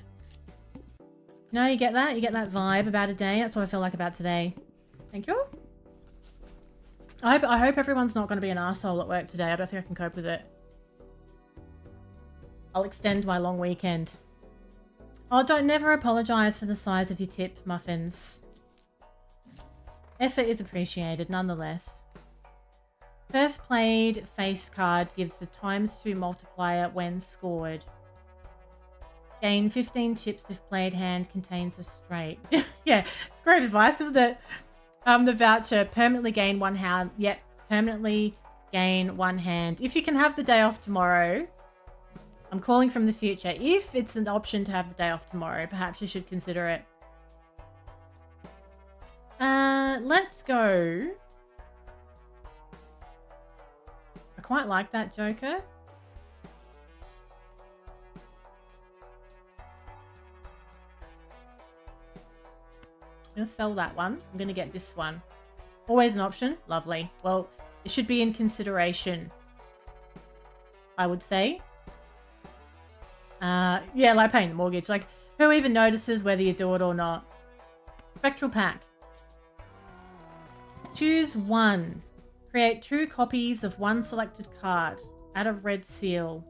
No, you get that? You get that vibe about a day? That's what I feel like about today. Thank you. I hope everyone's not going to be an arsehole at work today. I don't think I can cope with it. I'll extend my long weekend. Oh, don't never apologise for the size of your tip, Muffins. Effort is appreciated, nonetheless. First played face card gives a ×2 multiplier when scored. Gain 15 chips if played hand contains a straight. Yeah, it's great advice, isn't it? The voucher, permanently gain 1 hand. Yep, permanently gain 1 hand. If you can have the day off tomorrow, I'm calling from the future. If it's an option to have the day off tomorrow, perhaps you should consider it. Let's go. I quite like that Joker. I'm going to sell that one. I'm going to get this one. Always an option. Lovely. Well, it should be in consideration, I would say. Yeah, like paying the mortgage. Like, who even notices whether you do it or not? Spectral pack. Choose one. Create 2 copies of 1 selected card. Add a red seal.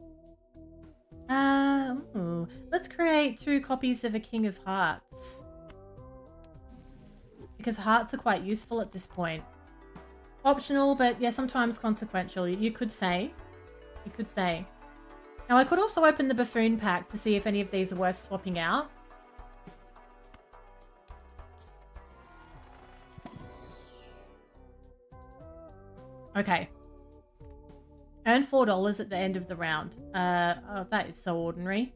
Let's create 2 copies of a King of Hearts. Because hearts are quite useful at this point. Optional, but yeah, sometimes consequential. You could say. You could say. Now, I could also open the Buffoon pack to see if any of these are worth swapping out. Okay. Earn $4 at the end of the round. Oh, that is so ordinary.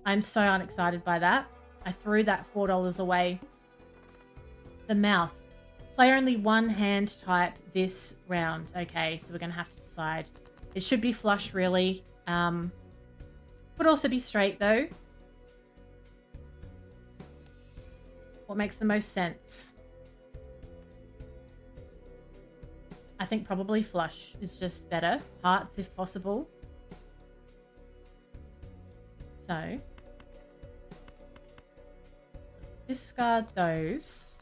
I'm so unexcited by that. I threw that $4 away. The mouth. Play only 1 hand type this round. Okay, so we're going to have to decide. It should be flush, really. Could also be straight, though. What makes the most sense? I think probably flush is just better. Hearts if possible. So, discard those.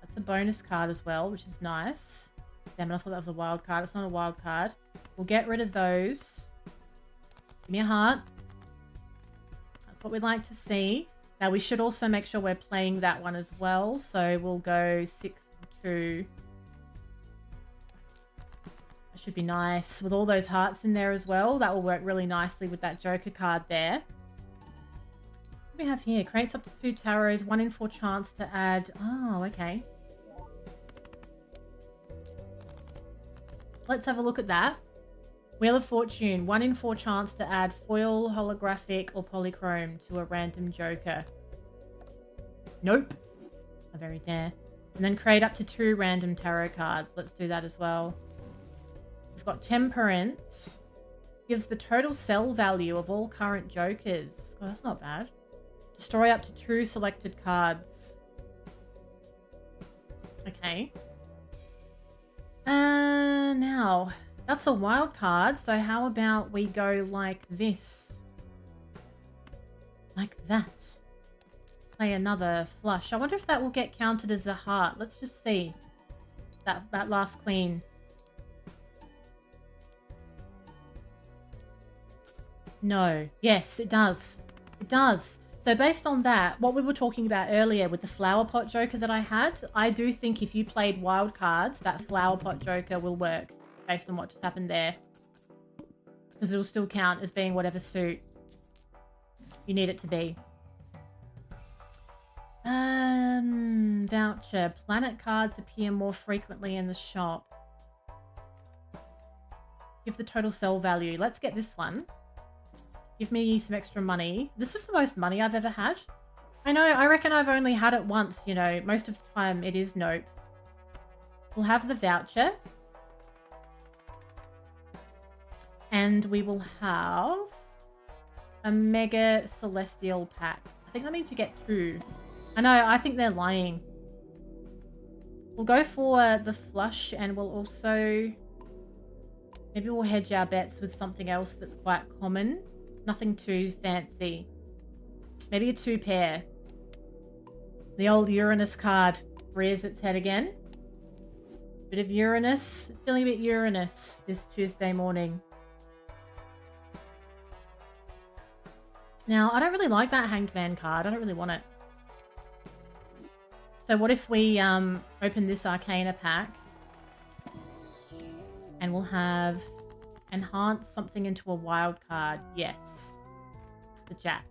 That's a bonus card as well, which is nice. Damn it, I thought that was a wild card. It's not a wild card. We'll get rid of those. Give me a heart. That's what we'd like to see. Now, we should also make sure we're playing that one as well. So, we'll go 6 and 2. That should be nice. With all those hearts in there as well. That will work really nicely with that Joker card there. What do we have here? Creates up to 2 tarots. 1 in 4 chance to add... Oh, okay. Let's have a look at that. Wheel of Fortune, 1 in 4 chance to add foil, holographic, or polychrome to a random Joker. Nope. I very dare. And then create up to 2 random tarot cards. Let's do that as well. We've got Temperance. Gives the total sell value of all current Jokers. Oh, that's not bad. Destroy up to 2 selected cards. Okay. Now... That's a wild card, so how about we go like this? Like that. Play another flush. I wonder if that will get counted as a heart. Let's just see. That last queen. No. Yes, it does. It does. So based on that, what we were talking about earlier with the flower pot Joker that I had, I do think if you played wild cards, that flower pot Joker will work. Based on what just happened there. Because it will still count as being whatever suit you need it to be. Voucher. Planet cards appear more frequently in the shop. Give the total sell value. Let's get this one. Give me some extra money. This is the most money I've ever had. I know, I reckon I've only had it once, you know. Most of the time it is nope. We'll have the voucher. And we will have a Mega Celestial pack. I think that means you get 2. I know, I think they're lying. We'll go for the flush and we'll also... Maybe we'll hedge our bets with something else that's quite common. Nothing too fancy. Maybe a 2 pair. The old Uranus card rears its head again. Bit of Uranus. Feeling a bit Uranus this Tuesday morning. Now, I don't really like that Hanged Man card. I don't really want it. So what if we open this Arcana pack and we'll have enhance something into a wild card. Yes. The Jack.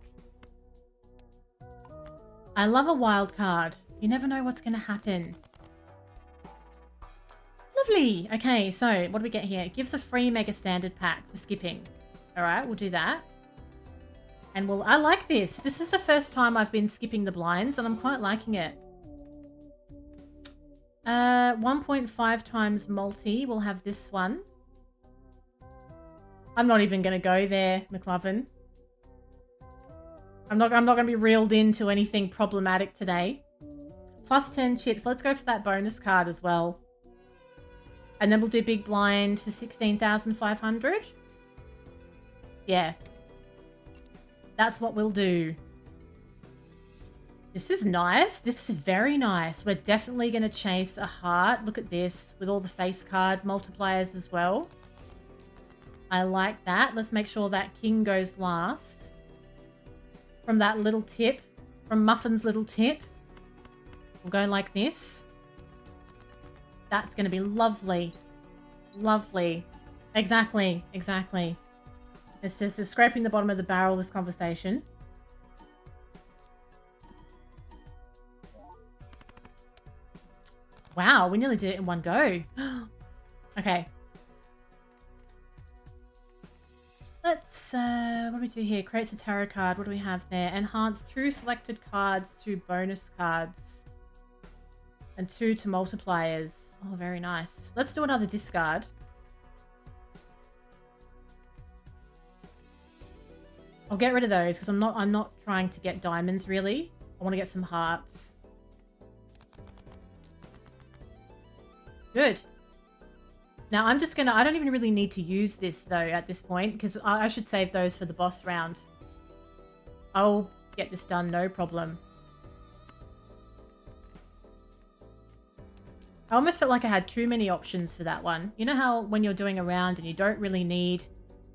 I love a wild card. You never know what's going to happen. Lovely. Okay, so what do we get here? It gives a free Mega Standard pack for skipping. All right, we'll do that. And well, I like this. This is the first time I've been skipping the blinds and I'm quite liking it. 1.5 times multi. We'll have this one. I'm not even going to go there, McLovin. I'm not going to be reeled into anything problematic today. Plus 10 chips. Let's go for that bonus card as well. And then we'll do big blind for 16,500. Yeah. That's what we'll do. This is nice. This is very nice. We're definitely going to chase a heart. Look at this with all the face card multipliers as well. I like that. Let's make sure that king goes last. From that little tip. From Muffin's little tip. We'll go like this. That's going to be lovely. Lovely. Exactly. Exactly. It's just scraping the bottom of the barrel, this conversation. Wow, we nearly did it in one go. Okay. Let's, what do we do here? Creates a tarot card. What do we have there? Enhance 2 selected cards to bonus cards. And 2 to multipliers. Oh, very nice. Let's do another discard. I'll get rid of those because I'm not trying to get diamonds really. I want to get some hearts. Good. Now I'm just gonna, I don't even really need to use this though at this point, because I should save those for the boss round. I'll get this done, no problem. I almost felt like I had too many options for that one. You know how when you're doing a round and you don't really need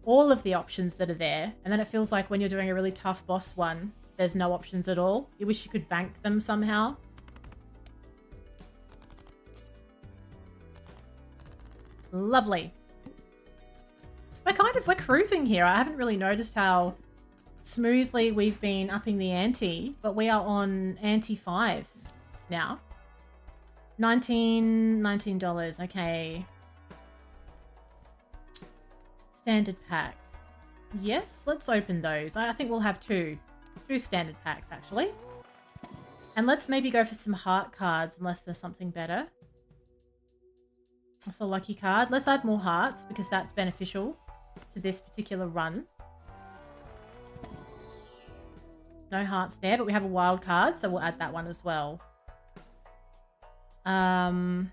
all of the options that are there, and then it feels like when you're doing a really tough boss one, there's no options at all. You wish you could bank them somehow. Lovely. We're cruising here. I haven't really noticed how smoothly we've been upping the ante, but we are on ante 5 now. $19. Okay. Standard pack. Yes, let's open those. I think we'll have two standard packs actually. And let's maybe go for some heart cards unless there's something better. That's a lucky card. Let's add more hearts because that's beneficial to this particular run. No hearts there, but we have a wild card, so we'll add that one as well. Now,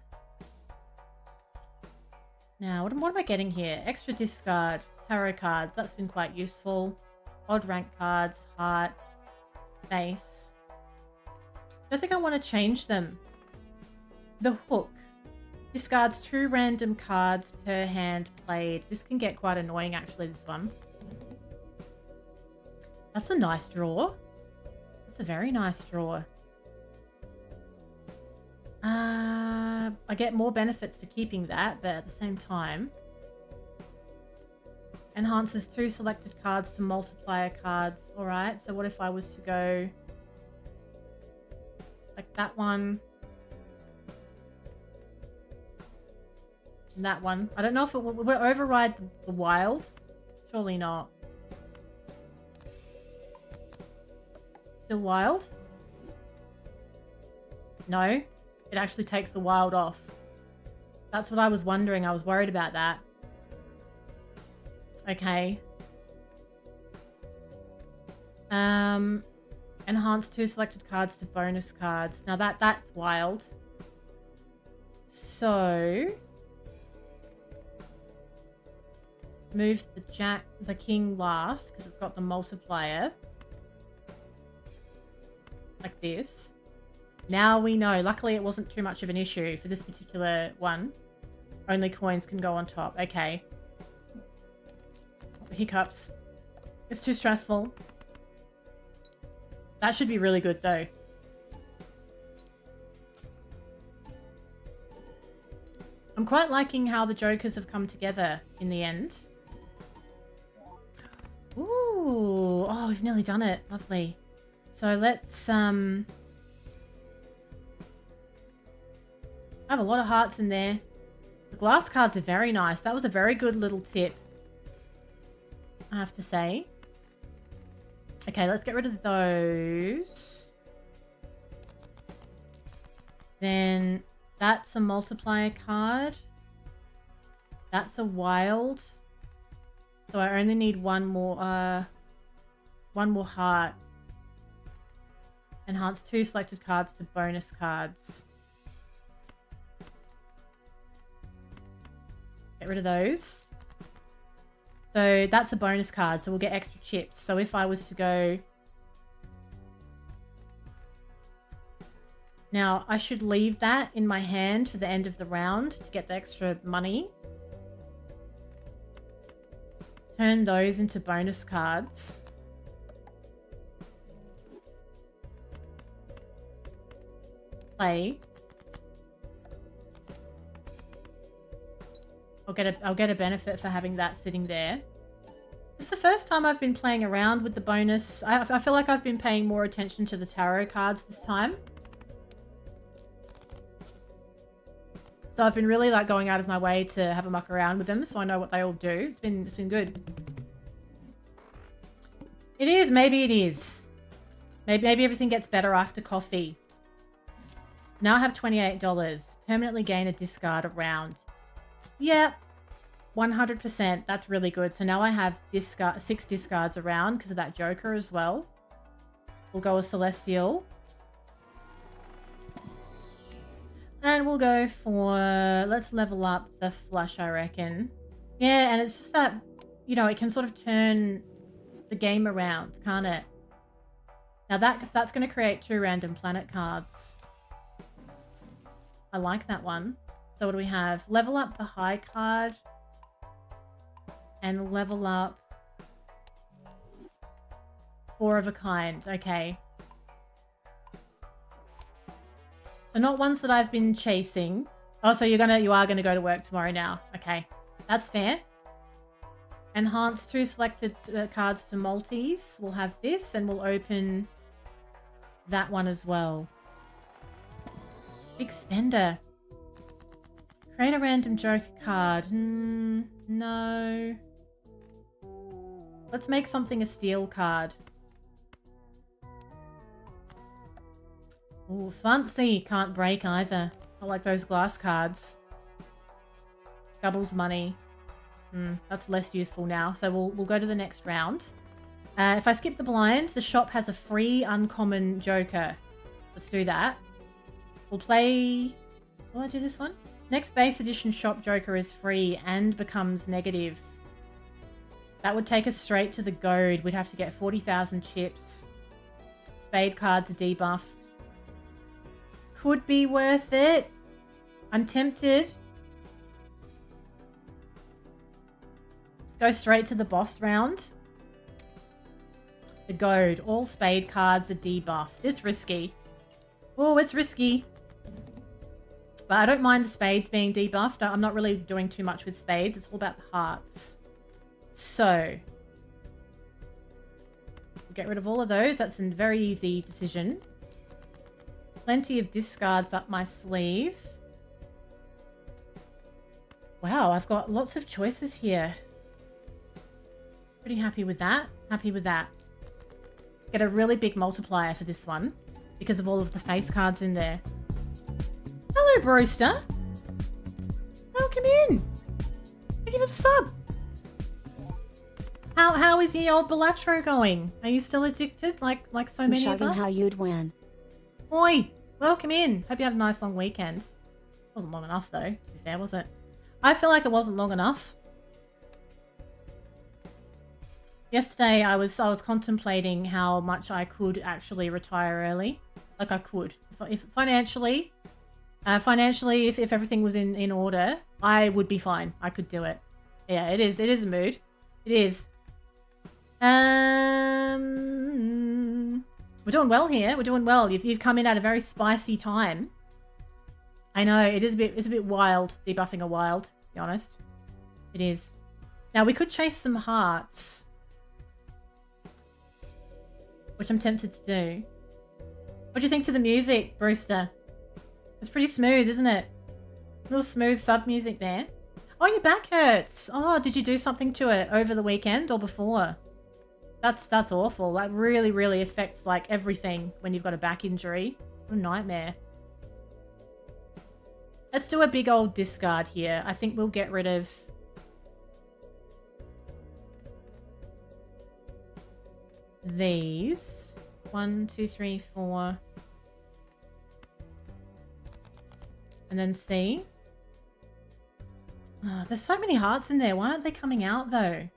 what am I getting here? Extra discard, tarot cards. That's been quite useful. Odd rank cards, heart, face. I think I want to change them. The hook. Discards 2 random cards per hand played. This can get quite annoying, actually, this one. That's a nice draw. That's a very nice draw. I get more benefits for keeping that, but at the same time... Enhances 2 selected cards to multiplier cards. Alright, so what if I was to go... like that one... and that one. I don't know if it will override the wild. Surely not. Still wild? No? It actually takes the wild off. That's what I was wondering. I was worried about that. Okay. Enhance 2 selected cards to bonus cards. Now that's wild. So... move the king last because it's got the multiplier. Like this. Now we know. Luckily it wasn't too much of an issue for this particular one. Only coins can go on top. Okay. Hiccups. It's too stressful. That should be really good though. I'm quite liking how the jokers have come together in the end. Ooh, oh, we've nearly done it. Lovely. So let's I have a lot of hearts in there. The glass cards are very nice. That was a very good little tip, I have to say. Okay, let's get rid of those. Then that's a multiplier card. That's a wild. So I only need one more heart. Enhance 2 selected cards to bonus cards. Get rid of those. So that's a bonus card, so we'll get extra chips. So if I was to go... Now, I should leave that in my hand for the end of the round to get the extra money. Turn those into bonus cards. Play. I'll get a benefit for having that sitting there. It's the first time I've been playing around with the bonus. I feel like I've been paying more attention to the tarot cards this time. So I've been really like going out of my way to have a muck around with them so I know what they all do. It's been good. It is, maybe it is. Maybe everything gets better after coffee. Now I have $28. Permanently gain a discard a round. Yep. 100%. That's really good. So now I have 6 discards around because of that joker as well. We'll go a celestial. And we'll go for, let's level up the flush, I reckon. Yeah, and it's just that, you know, it can sort of turn the game around, can't it? Now that's going to create 2 random planet cards. I like that one. So what do we have? Level up the high card. And level up 4 of a kind. Okay. So not ones that I've been chasing. Oh, so you are gonna go to work tomorrow now. Okay. That's fair. Enhance 2 selected cards to multis. We'll have this and we'll open that one as well. Big spender. Create a random joker card. No. Let's make something a steel card. Ooh, fancy. Can't break either. Not like those glass cards. Doubles money. That's less useful now. So we'll go to the next round. If I skip the blind, the shop has a free uncommon joker. Let's do that. We'll play... Will I do this one? Next base edition shop joker is free and becomes negative. That would take us straight to the goad. We'd have to get 40,000 chips. Spade cards are debuffed. Could be worth it. I'm tempted. Go straight to the boss round. The goad. All spade cards are debuffed. It's risky. Oh, it's risky. But I don't mind the spades being debuffed. I'm not really doing too much with spades. It's all about the hearts. So, get rid of all of those. That's a very easy decision. Plenty of discards up my sleeve. Wow, I've got lots of choices here. Pretty happy with that. Happy with that. Get a really big multiplier for this one because of all of the face cards in there. Hello, Brewster. Welcome in. Thank you for the sub. How is the old Balatro going? Are you still addicted like so many of us? How you'd win. Oi, welcome in. Hope you had a nice long weekend. Wasn't long enough though, to be fair, was it? I feel like it wasn't long enough. Yesterday I was contemplating how much I could actually retire early. Like I could. If financially, if everything was in order, I would be fine. I could do it. Yeah, it is a mood. It is. We're doing well here. We're doing well. You've come in at a very spicy time. I know, it's a bit wild, debuffing a wild, to be honest. It is. Now we could chase some hearts, which I'm tempted to do. What do you think to the music, Brewster? It's pretty smooth, isn't it? A little smooth sub music there. Oh, your back hurts. Oh, did you do something to it over the weekend or before? That's awful. That really, really affects like everything when you've got a back injury. What a nightmare. Let's do a big old discard here. I think we'll get rid of these. 1, 2, 3, 4. And then C. Oh, there's so many hearts in there. Why aren't they coming out though?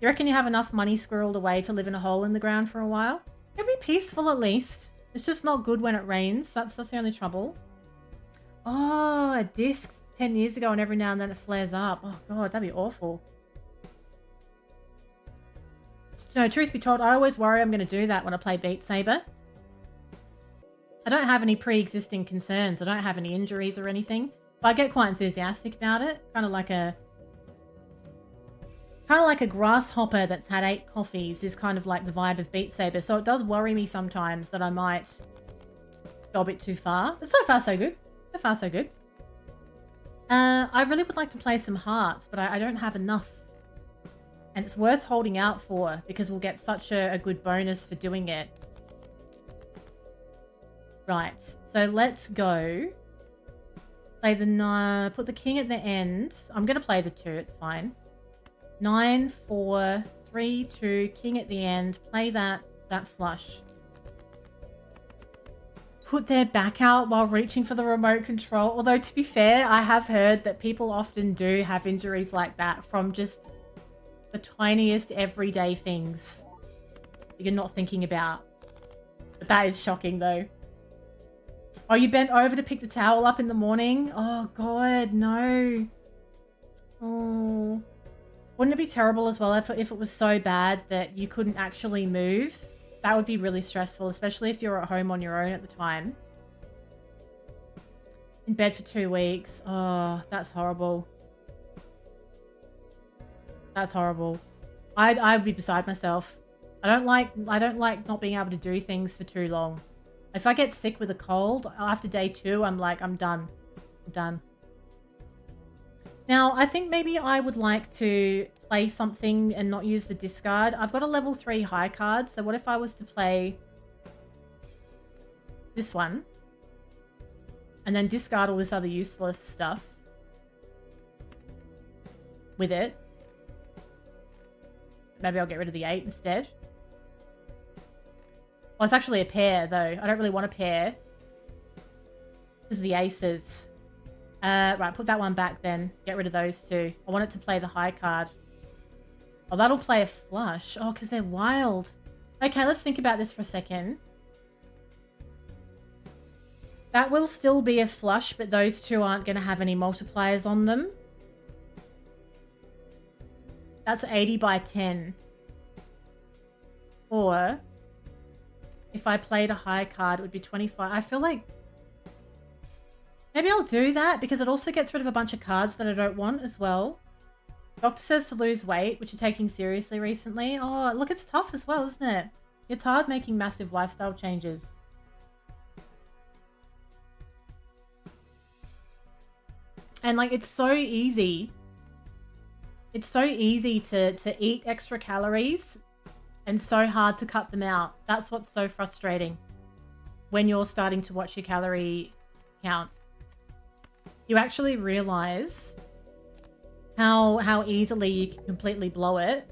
You reckon you have enough money squirreled away to live in a hole in the ground for a while? It'll be peaceful at least. It's just not good when it rains. That's the only trouble. Oh, a disc 10 years ago and every now and then it flares up. Oh god, that'd be awful. You know, truth be told, I always worry I'm going to do that when I play Beat Saber. I don't have any pre-existing concerns. I don't have any injuries or anything. But I get quite enthusiastic about it. Kind of like a grasshopper that's had 8 coffees is kind of like the vibe of Beat Saber. So it does worry me sometimes that I might go a bit too far. But so far so good. So far so good. I really would like to play some hearts, but I don't have enough. And it's worth holding out for because we'll get such a good bonus for doing it. Right, so let's go. Play the 9, put the king at the end. I'm going to play the 2, it's fine. 9, 4, 3, 2, king at the end. Play that flush. put their back out while reaching for the remote control. Although, to be fair, I have heard that people often do have injuries like that from just the tiniest everyday things that you're not thinking about. But that is shocking, though. Oh, you bent over to pick the towel up in the morning? Oh, God, no. Oh. Wouldn't it be terrible as well if it was so bad that you couldn't actually move? That would be really stressful, especially if you're at home on your own at the time. In bed for 2 weeks. Oh, that's horrible. That's horrible. I'd be beside myself. I don't like not being able to do things for too long. If I get sick with a cold, after day 2, I'm like, I'm done. I'm done. Now, I think maybe I would like to play something and not use the discard. I've got a level 3 high card, so what if I was to play this one and then discard all this other useless stuff with it? Maybe I'll get rid of the 8 instead. Well, it's actually a pair, though. I don't really want a pair because of the aces. Right, put that one back then. Get rid of those two. I want it to play the high card. Oh, that'll play a flush. Oh, because they're wild. Okay, let's think about this for a second. That will still be a flush, but those two aren't going to have any multipliers on them. That's 80 by 10. Or, if I played a high card, it would be 25. I feel like maybe I'll do that because it also gets rid of a bunch of cards that I don't want as well. Doctor says to lose weight, which you're taking seriously recently. Oh, look, it's tough as well, isn't it? It's hard making massive lifestyle changes. And like, it's so easy. It's so easy to eat extra calories and so hard to cut them out. That's what's so frustrating when you're starting to watch your calorie count. You actually realize how easily you can completely blow it,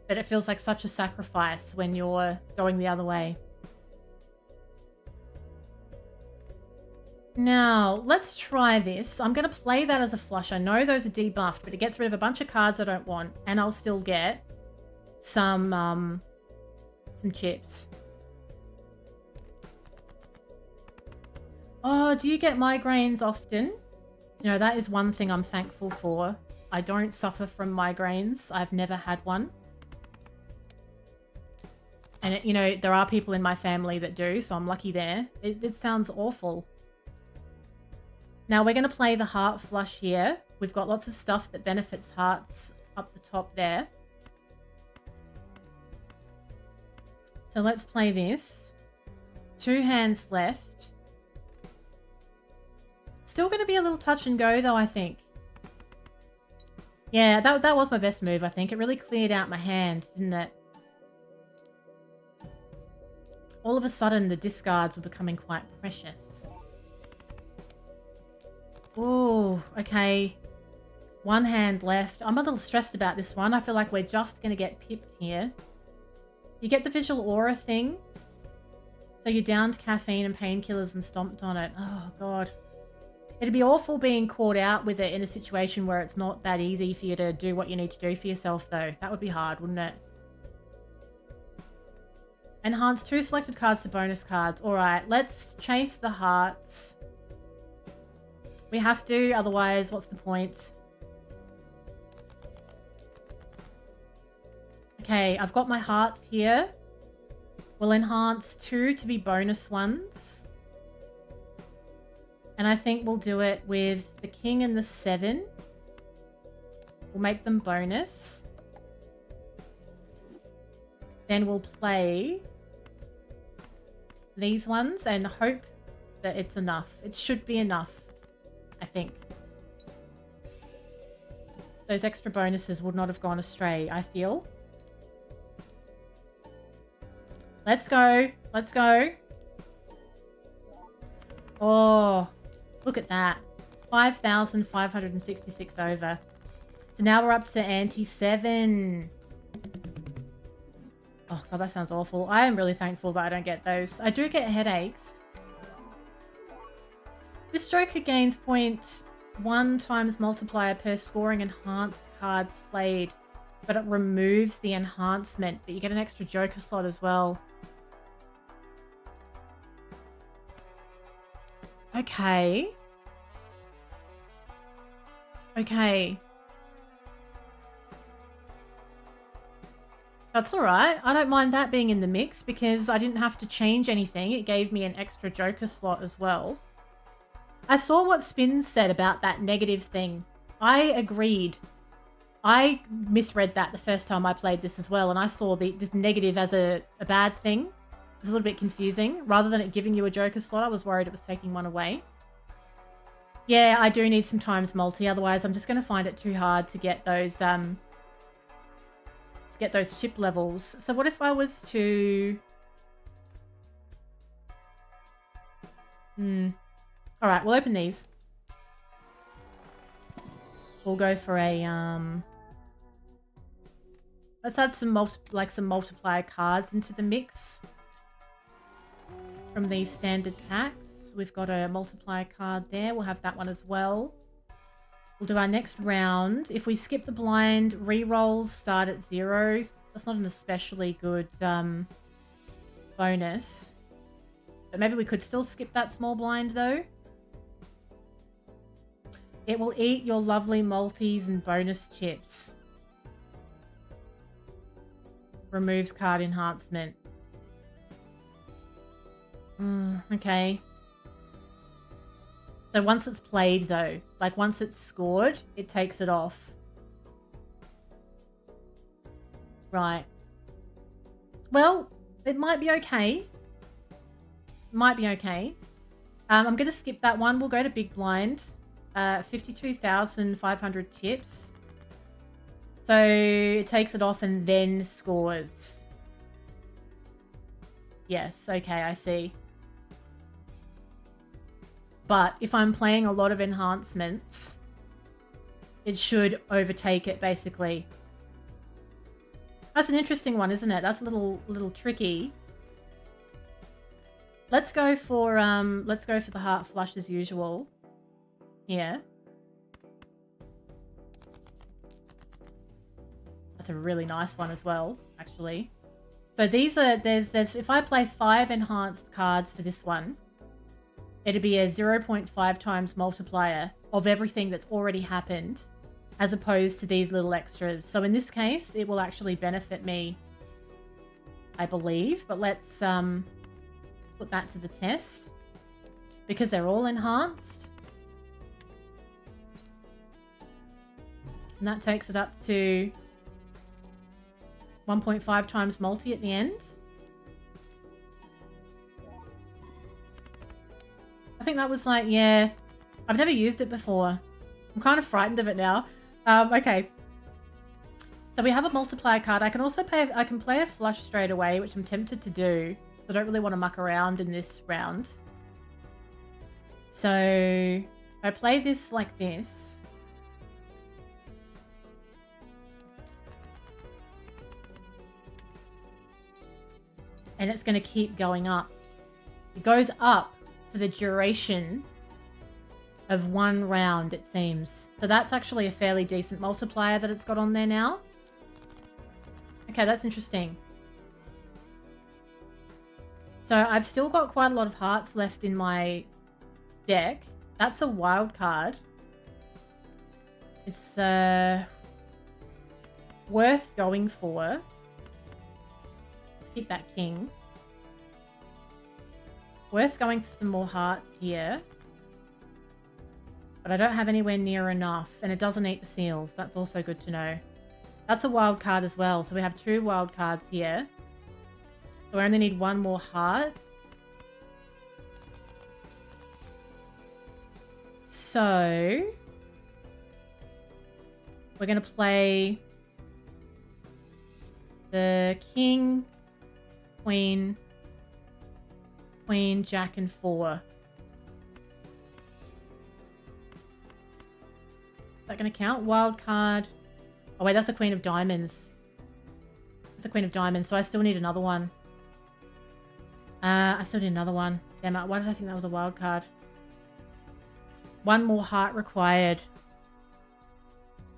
but it feels like such a sacrifice when you're going the other way. Now, let's try this. I'm going to play that as a flush. I know those are debuffed, but it gets rid of a bunch of cards I don't want, and I'll still get some chips. Oh, do you get migraines often? You know, that is one thing I'm thankful for. I don't suffer from migraines. I've never had one. And, you know, there are people in my family that do, so I'm lucky there. It sounds awful. Now, we're going to play the heart flush here. We've got lots of stuff that benefits hearts up the top there. So let's play this. 2 hands left. Still going to be a little touch and go, though, I think. Yeah, that was my best move, I think. It really cleared out my hand, didn't it? All of a sudden, the discards were becoming quite precious. Oh, okay. 1 hand left. I'm a little stressed about this one. I feel like we're just going to get pipped here. You get the visual aura thing. So you downed caffeine and painkillers and stomped on it. Oh, God. It'd be awful being caught out with it in a situation where it's not that easy for you to do what you need to do for yourself, though. That would be hard, wouldn't it? Enhance 2 selected cards to bonus cards. All right, let's chase the hearts. We have to, otherwise, what's the point? Okay, I've got my hearts here. We'll enhance 2 to be bonus ones. And I think we'll do it with the king and the 7. We'll make them bonus. Then we'll play these ones and hope that it's enough. It should be enough, I think. Those extra bonuses would not have gone astray, I feel. Let's go. Let's go. Oh, look at that. 5,566 over. So now we're up to ante 7. Oh, God, that sounds awful. I am really thankful that I don't get those. I do get headaches. This Joker gains 0.1 times multiplier per scoring enhanced card played, but it removes the enhancement, but you get an extra Joker slot as well. Okay. Okay. That's alright. I don't mind that being in the mix because I didn't have to change anything. It gave me an extra Joker slot as well. I saw what Spins said about that negative thing. I agreed. I misread that the first time I played this as well, and I saw this negative as a bad thing. It was a little bit confusing. Rather than it giving you a Joker slot, I was worried it was taking one away. Yeah, I do need some times multi, otherwise I'm just going to find it too hard to get those chip levels. So what if I was to... Alright, we'll open these. We'll go for a, let's add some multiplier cards into the mix. From these standard packs. We've got a multiplier card there. We'll have that one as well. We'll do our next round. If we skip the blind, re-rolls start at 0. That's not an especially good bonus. But maybe we could still skip that small blind though. It will eat your lovely multis and bonus chips. Removes card enhancement. Okay. So once it's played though, like once it's scored, it takes it off. Right. Well, it might be okay. Might be okay. I'm going to skip that one. We'll go to big blind. 52,500 chips. So it takes it off and then scores. Yes, okay, I see. But if I'm playing a lot of enhancements, it should overtake it basically. That's an interesting one, isn't it? That's a little tricky. Let's go for the heart flush as usual. Here. That's a really nice one as well, actually. So these are there's if I play 5 enhanced cards for this one, it'd be a 0.5 times multiplier of everything that's already happened, as opposed to these little extras. So in this case, it will actually benefit me, I believe. But let's put that to the test. Because they're all enhanced. And that takes it up to 1.5 times multi at the end. I think that was like, yeah, I've never used it before. I'm kind of frightened of it now. Okay. So we have a multiplier card. I can also play a flush straight away, which I'm tempted to do. So I don't really want to muck around in this round. So if I play this like this. And it's going to keep going up. It goes up for the duration of one round, it seems. So that's actually a fairly decent multiplier that it's got on there now. Okay, that's interesting. So I've still got quite a lot of hearts left in my deck. That's a wild card. It's worth going for. Keep that king. Worth going for some more hearts here. But I don't have anywhere near enough. And it doesn't eat the seals. That's also good to know. That's a wild card as well. So we have 2 wild cards here. So we only need 1 more heart. So we're going to play the king, queen, jack, and 4. Is that going to count? Wild card. Oh, wait, that's the queen of diamonds. That's the queen of diamonds, so I still need another one. I still need another one. Damn it, why did I think that was a wild card? One more heart required.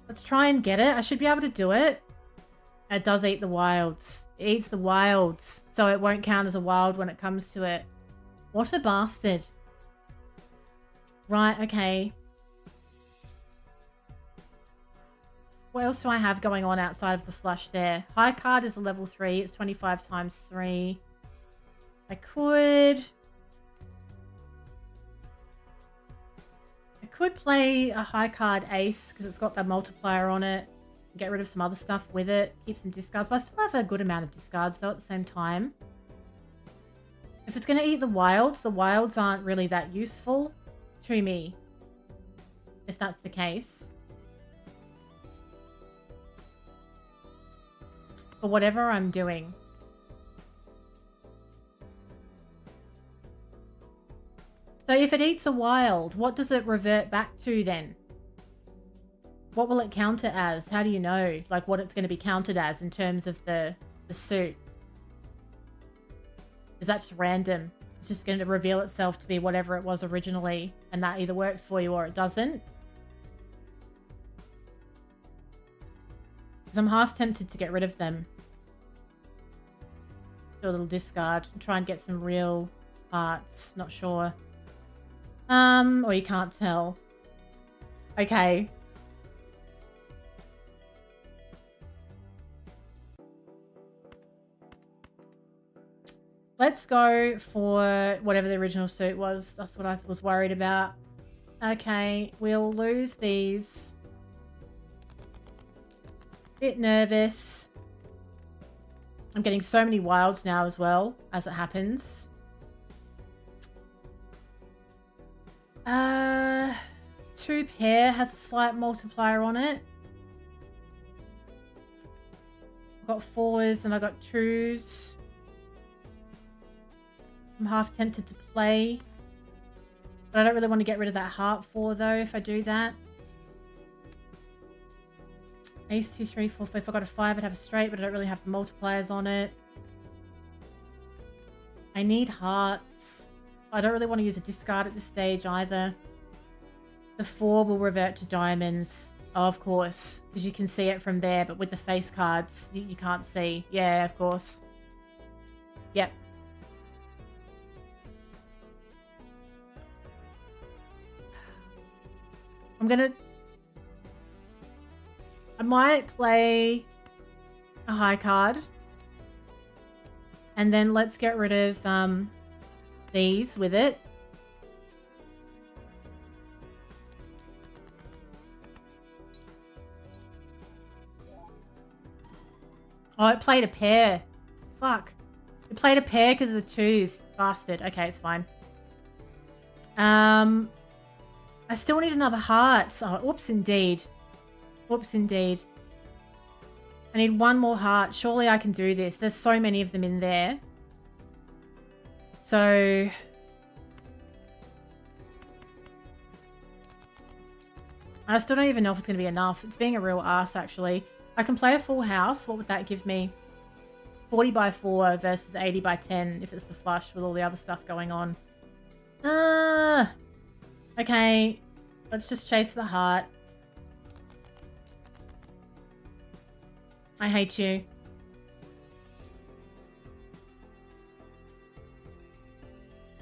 Let's try and get it. I should be able to do it. It does eat the wilds. It eats the wilds, so it won't count as a wild when it comes to it. What a bastard. Right, okay. What else do I have going on outside of the flush there? High card is a level 3. It's 25 times 3. I could play a high card ace because it's got that multiplier on it. Get rid of some other stuff with it. Keep some discards. But I still have a good amount of discards though at the same time. If it's going to eat the wilds aren't really that useful to me. If that's the case. For whatever I'm doing. So if it eats a wild, what does it revert back to then? What will it count it as? How do you know, like, what it's going to be counted as in terms of the suit? Is that just random? It's just going to reveal itself to be whatever it was originally, and that either works for you or it doesn't? Because I'm half tempted to get rid of them. Do a little discard and try and get some real parts. Not sure. Or you can't tell. Okay. Let's go for whatever the original suit was. That's what I was worried about. Okay, we'll lose these. Bit nervous. I'm getting so many wilds now as well, as it happens. Two pair has a slight multiplier on it. I've got 4s and I got 2s. I'm half tempted to play. But I don't really want to get rid of that heart 4 though if I do that. Ace 2, 3, 4, 5. If I got a 5, I'd have a straight, but I don't really have the multipliers on it. I need hearts. I don't really want to use a discard at this stage either. The 4 will revert to diamonds. Oh, of course. Because you can see it from there, but with the face cards, you can't see. Yeah, of course. Yep. I might play a high card. And then let's get rid of these with it. Oh, it played a pair. Fuck. It played a pair because of the 2s. Bastard. Okay, it's fine. I still need another heart. Oh, whoops indeed. Whoops indeed. I need one more heart. Surely I can do this. There's so many of them in there. So... I still don't even know if it's going to be enough. It's being a real ass, actually. I can play a full house. What would that give me? 40 by 4 versus 80 by 10 if it's the flush with all the other stuff going on. Okay. Let's just chase the heart. I hate you.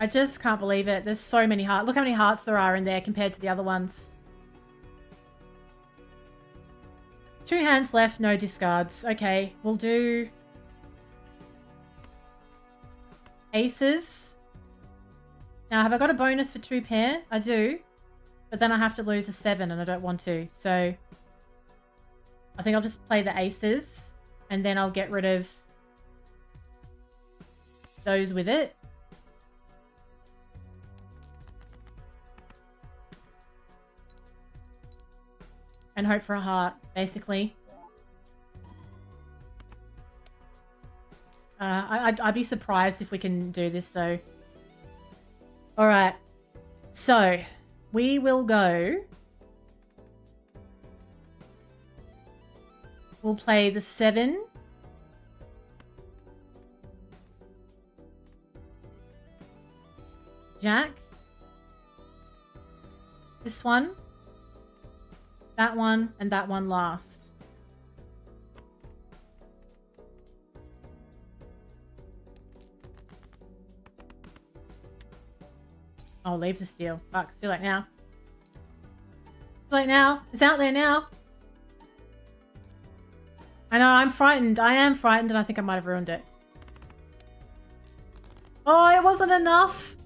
I just can't believe it. There's so many hearts. Look how many hearts there are in there compared to the other ones. 2 hands left, no discards. Okay, we'll do aces. Now, have I got a bonus for 2 pair? I do. But then I have to lose a 7 and I don't want to. So I think I'll just play the aces and then I'll get rid of those with it. And hope for a heart, basically. I'd be surprised if we can do this, though. Alright. So, we will go. We'll play the 7. Jack. This one, that one, and that one last. I'll leave the steel. Fuck, it's too late now. Too late now. It's out there now. I know, I'm frightened. I am frightened and I think I might have ruined it. Oh, it wasn't enough.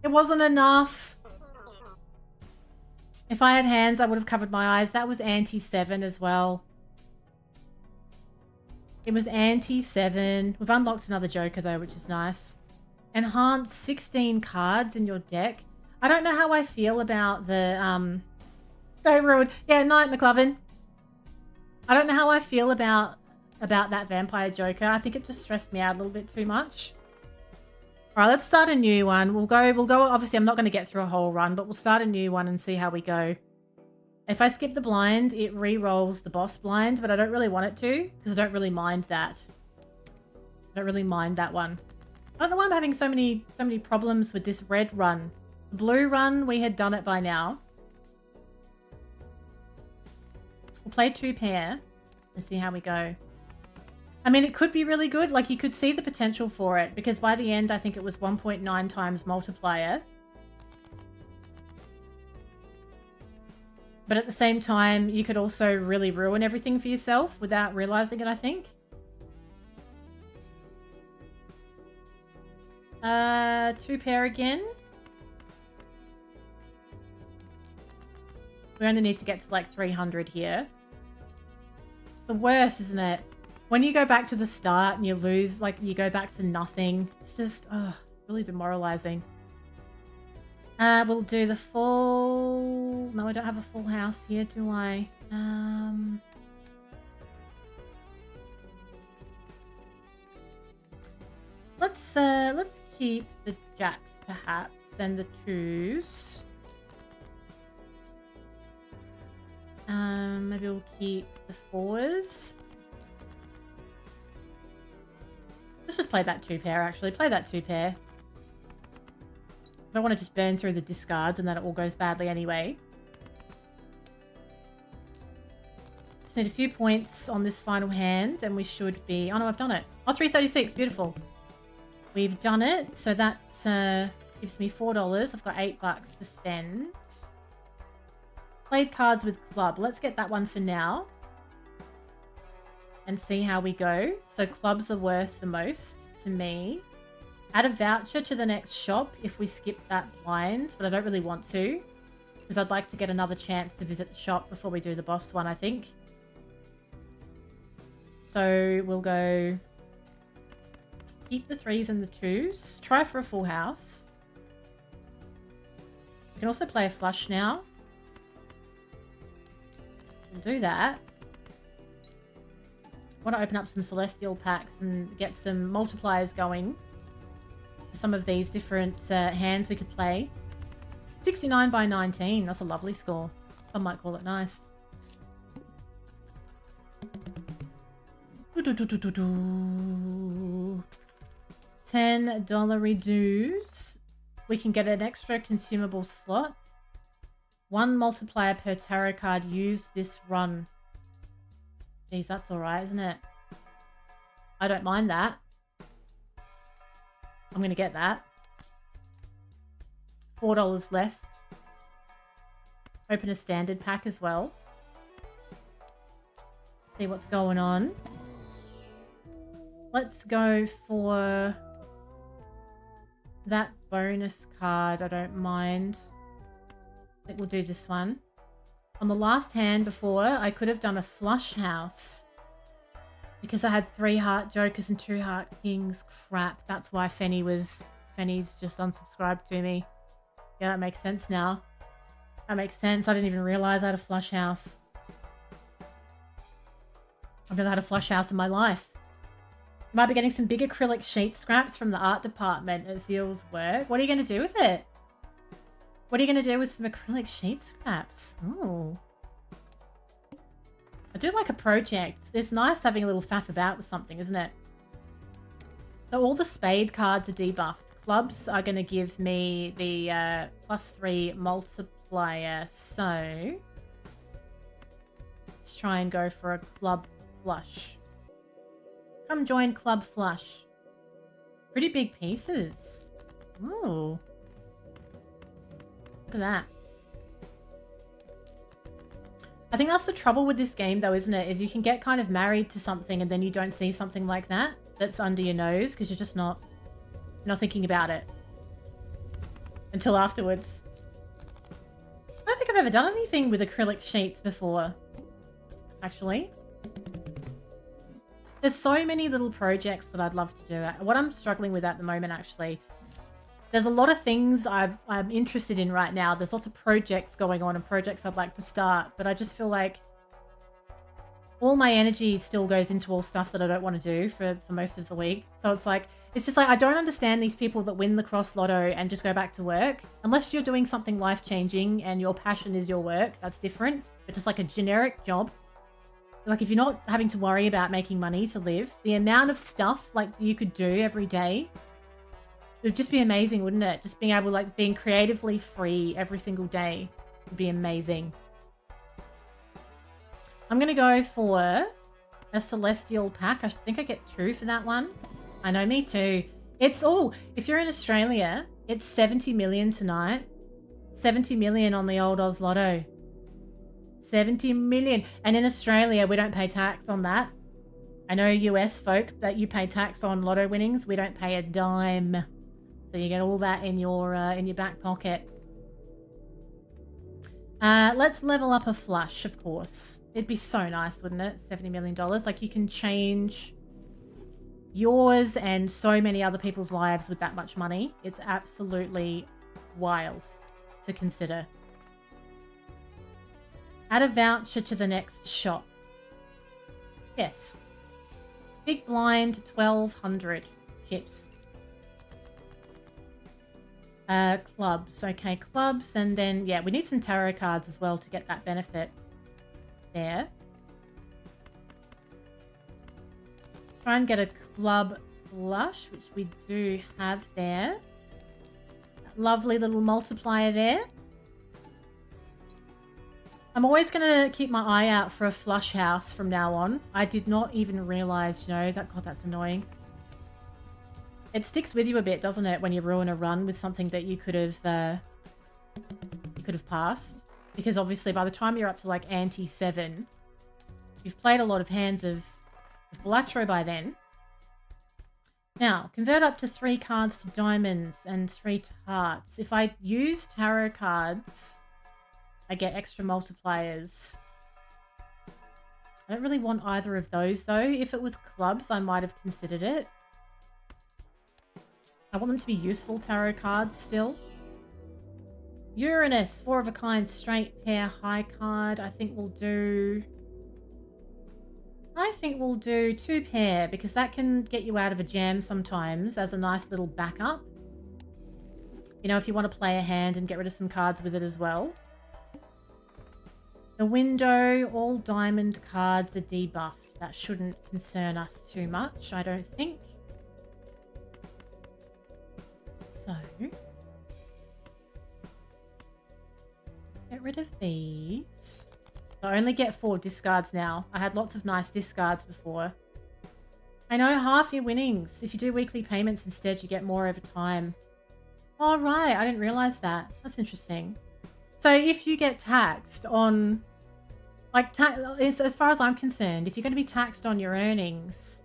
It wasn't enough. If I had hands, I would have covered my eyes. That was anti-7 as well. It was anti-7. We've unlocked another Joker though, which is nice. Enhance 16 cards in your deck. I don't know how I feel about the Don't ruin. Yeah, night McLovin. I don't know how I feel about that vampire Joker. I think it just stressed me out a little bit too much. All right, let's start a new one. We'll go, obviously I'm not going to get through a whole run, but we'll start a new one and see how we go. If I skip the blind, it re-rolls the boss blind, but I don't really want it to because I don't really mind that. I don't really mind that one. I don't know why I'm having so many problems with this red run. The blue run, we had done it by now. We'll play 2 pair and see how we go. I mean, it could be really good. Like, you could see the potential for it because by the end, I think it was 1.9 times multiplier. But at the same time, you could also really ruin everything for yourself without realizing it, I think. 2 pair again. We only need to get to like 300 here. It's the worst, isn't it? When you go back to the start and you lose, like you go back to nothing. It's just, really demoralizing. We'll do the full... No, I don't have a full house here, do I? Let's keep the jacks perhaps and the 2s. Maybe we'll keep the 4s. Let's just play that 2 pair actually. Play that 2 pair. I don't want to just burn through the discards and then it all goes badly anyway. Just need a few points on this final hand and we should be... Oh no, I've done it. Oh, 336. Beautiful. We've done it. So that gives me $4. I've got $8 to spend. Played cards with club. Let's get that one for now. And see how we go. So clubs are worth the most to me. Add a voucher to the next shop if we skip that blind. But I don't really want to. Because I'd like to get another chance to visit the shop before we do the boss one, I think. So we'll go... Keep the 3s and the 2s. Try for a full house. We can also play a flush now. We'll do that. I want to open up some celestial packs and get some multipliers going. For some of these different hands we could play. 69 by 19. That's a lovely score. Some might call it nice. $10 reduce. We can get an extra consumable slot. 1 multiplier per tarot card used this run. Jeez, that's alright, isn't it? I don't mind that. I'm going to get that. $4 left. Open a standard pack as well. See what's going on. Let's go for that bonus card. I don't mind. I think we'll do this one. On the last hand before, I could have done a flush house. Because I had 3 heart jokers and 2 heart kings. Crap. That's why Fenny's just unsubscribed to me. Yeah, that makes sense now. That makes sense. I didn't even realize I had a flush house. I've never had a flush house in my life. You might be getting some big acrylic sheet scraps from the art department at Zeal's work. What are you going to do with it? What are you going to do with some acrylic sheet scraps? Ooh. I do like a project. It's nice having a little faff about with something, isn't it? So all the spade cards are debuffed. Clubs are going to give me the +3 multiplier. So let's try and go for a club flush. Come join club flush. Pretty big pieces. Ooh. Look at that. I think that's the trouble with this game though, isn't it? Is you can get kind of married to something and then you don't see something like that that's under your nose because you're just not thinking about it until afterwards. I don't think I've ever done anything with acrylic sheets before, actually. There's so many little projects that I'd love to do. What I'm struggling with at the moment, actually, there's a lot of things I'm interested in right now. There's lots of projects going on and projects I'd like to start, but I just feel like all my energy still goes into all stuff that I don't want to do for most of the week. So it's just like, I don't understand these people that win the cross lotto and just go back to work. Unless you're doing something life-changing and your passion is your work, that's different. But just like a generic job, like if you're not having to worry about making money to live, the amount of stuff like you could do every day, it would just be amazing, wouldn't it? Just being able, like, being creatively free every single day would be amazing. I'm going to go for a Celestial pack. I think I get 2 for that one. I know, me too. It's all, if you're in Australia, it's 70 million tonight. 70 million on the old Oz Lotto. 70 million. And in Australia, we don't pay tax on that. I know US folk that you pay tax on lotto winnings. We don't pay a dime. So you get all that in your back pocket. Let's level up a flush, of course. It'd be so nice, wouldn't it? $70 million. Like, you can change yours and so many other people's lives with that much money. It's absolutely wild to consider. Add a voucher to the next shop. Yes. Big blind, 1,200 chips. Clubs. Okay, clubs. And then, yeah, we need some tarot cards as well to get that benefit there. Try and get a club flush, which we do have there. Lovely little multiplier there. I'm always going to keep my eye out for a flush house from now on. I did not even realize, you know, that, God, that's annoying. It sticks with you a bit, doesn't it, when you ruin a run with something that you could have passed. Because obviously by the time you're up to like ante 7, you've played a lot of hands of Balatro by then. Now, convert up to 3 cards to diamonds and 3 to hearts. If I use tarot cards, I get extra multipliers. I don't really want either of those though. If it was clubs, I might have considered it. I want them to be useful tarot cards still. Uranus, 4 of a kind, straight pair, high card. I think we'll do 2 pair because that can get you out of a jam sometimes as a nice little backup. You know, if you want to play a hand and get rid of some cards with it as well. The window, all diamond cards are debuffed. That shouldn't concern us too much, I don't think. So, let's get rid of these. I only get 4 discards now. I had lots of nice discards before. I know, half your winnings. If you do weekly payments instead, you get more over time. Oh, right. I didn't realize that. That's interesting. So if you get taxed on, like, as far as I'm concerned, if you're going to be taxed on your earnings,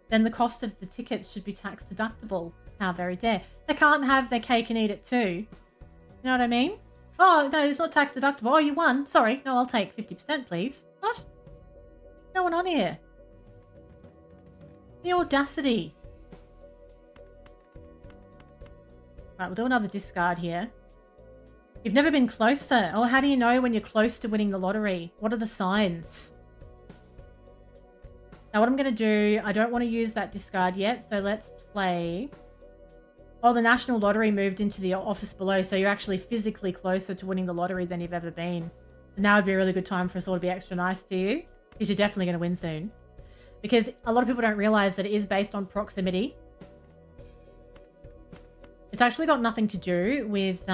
then the cost of the tickets should be tax deductible. How very dare. They can't have their cake and eat it too. You know what I mean? Oh, no, it's not tax deductible. Oh, you won. Sorry. No, I'll take 50%, please. What? What's going on here? The audacity. Right, we'll do another discard here. You've never been closer. Oh, how do you know when you're close to winning the lottery? What are the signs? Now, what I'm going to do, I don't want to use that discard yet, so let's play. Oh, the National Lottery moved into the office below, so you're actually physically closer to winning the lottery than you've ever been. So now would be a really good time for us all to be extra nice to you, because you're definitely going to win soon. Because a lot of people don't realize that it is based on proximity. It's actually got nothing to do with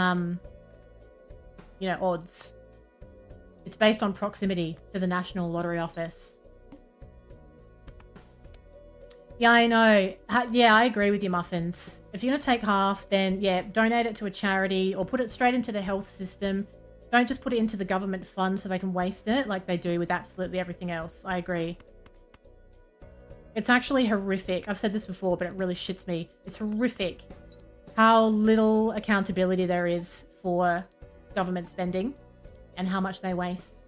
odds. It's based on proximity to the National Lottery Office. Yeah, I know. Yeah, I agree with you, Muffins. If you're going to take half, then yeah, donate it to a charity or put it straight into the health system. Don't just put it into the government fund so they can waste it like they do with absolutely everything else. I agree. It's actually horrific. I've said this before, but it really shits me. It's horrific how little accountability there is for government spending and how much they waste.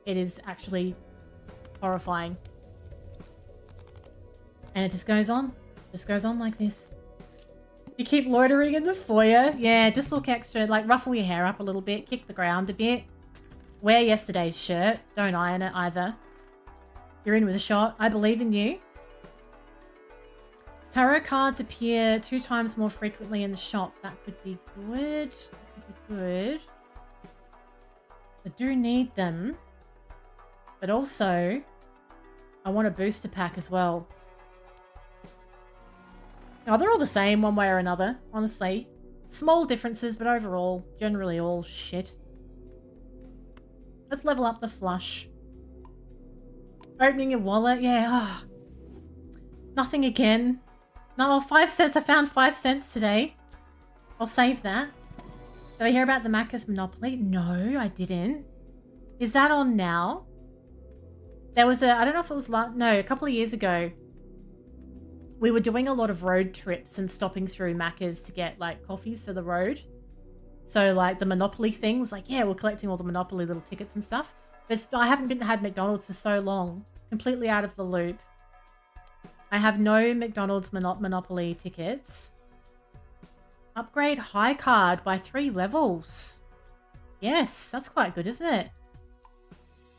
It is actually horrifying. And it just goes on. Just goes on like this. You keep loitering in the foyer. Yeah, just look extra. Like, ruffle your hair up a little bit. Kick the ground a bit. Wear yesterday's shirt. Don't iron it either. You're in with a shot. I believe in you. Tarot cards appear 2 times more frequently in the shop. That could be good. That could be good. I do need them. But also, I want a booster pack as well. Now, they're all the same one way or another, honestly. Small differences, but overall, generally all shit. Let's level up the flush. Opening your wallet, yeah. Oh. Nothing again. No, 5 cents. I found 5 cents today. I'll save that. Did I hear about the Macca's Monopoly? No, I didn't. Is that on now? There was I don't know if it was a couple of years ago. We were doing a lot of road trips and stopping through Macca's to get like coffees for the road. So like the Monopoly thing was like, yeah, we're collecting all the Monopoly little tickets and stuff. But I haven't had McDonald's for so long. Completely out of the loop. I have no McDonald's Monopoly tickets. Upgrade high card by 3 levels. Yes, that's quite good, isn't it?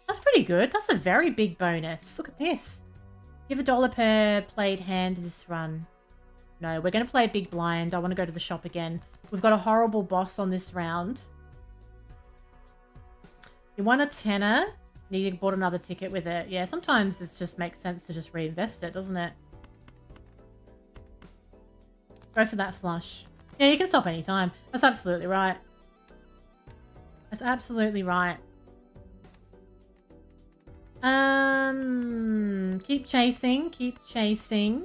That's pretty good. That's a very big bonus. Look at this. Give $1 per played hand this run. No, we're going to play a big blind. I want to go to the shop again. We've got a horrible boss on this round. You won a tenner. You bought another ticket with it. Yeah, sometimes it just makes sense to just reinvest it, doesn't it? Go for that flush. Yeah, you can stop anytime. That's absolutely right. That's absolutely right. Keep chasing, keep chasing.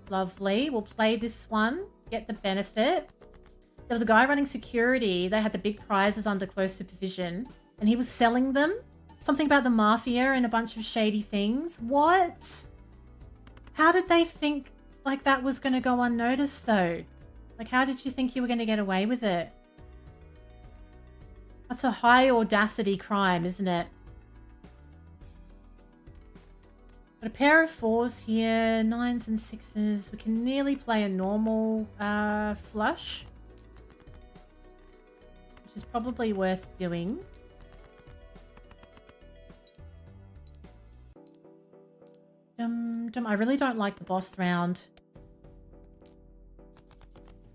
Lovely. We'll play this one. Get the benefit. There was a guy running security. They had the big prizes under close supervision. And he was selling them. Something about the mafia and a bunch of shady things. What? How did they think like that was going to go unnoticed though? Like how did you think you were going to get away with it? That's a high audacity crime, isn't it? Got a pair of 4s here, 9s and 6s. We can nearly play a normal flush, which is probably worth doing. I really don't like the boss round.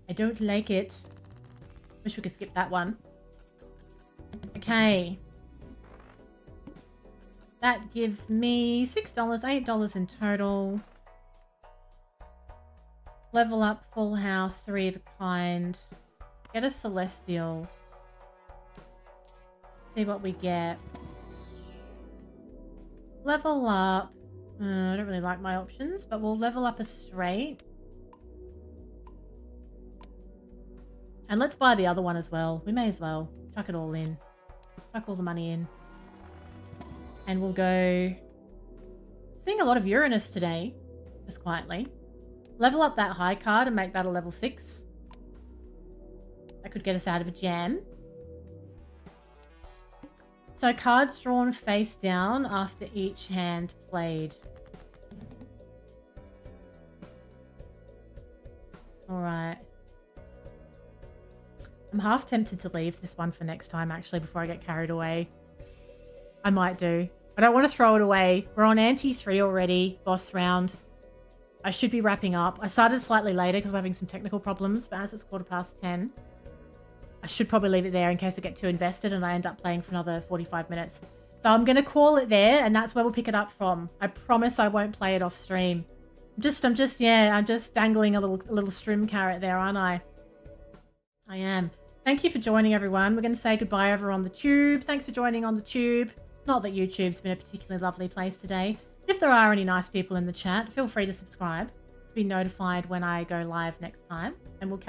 I don't like it. Wish we could skip that one. Okay. That gives me $6, $8 in total. Level up full house, 3 of a kind. Get a celestial. See what we get. Level up. I don't really like my options, but we'll level up a straight. And let's buy the other one as well. We may as well. Chuck it all in. Chuck all the money in. And we'll go... Seeing a lot of Uranus today. Just quietly. Level up that high card and make that a level 6. That could get us out of a jam. So cards drawn face down after each hand played. Alright. I'm half tempted to leave this one for next time, actually, before I get carried away. I might do. I don't want to throw it away. We're on Ante 3 already, boss round. I should be wrapping up. I started slightly later because I'm having some technical problems, but as it's 10:15, I should probably leave it there in case I get too invested and I end up playing for another 45 minutes. So I'm going to call it there, and that's where we'll pick it up from. I promise I won't play it off stream. I'm just dangling a little strim carrot there, aren't I? I am. Thank you for joining, everyone. We're going to say goodbye over on the tube. Thanks for joining on the tube. Not that YouTube's been a particularly lovely place today. If there are any nice people in the chat, feel free to subscribe to be notified when I go live next time. And we'll catch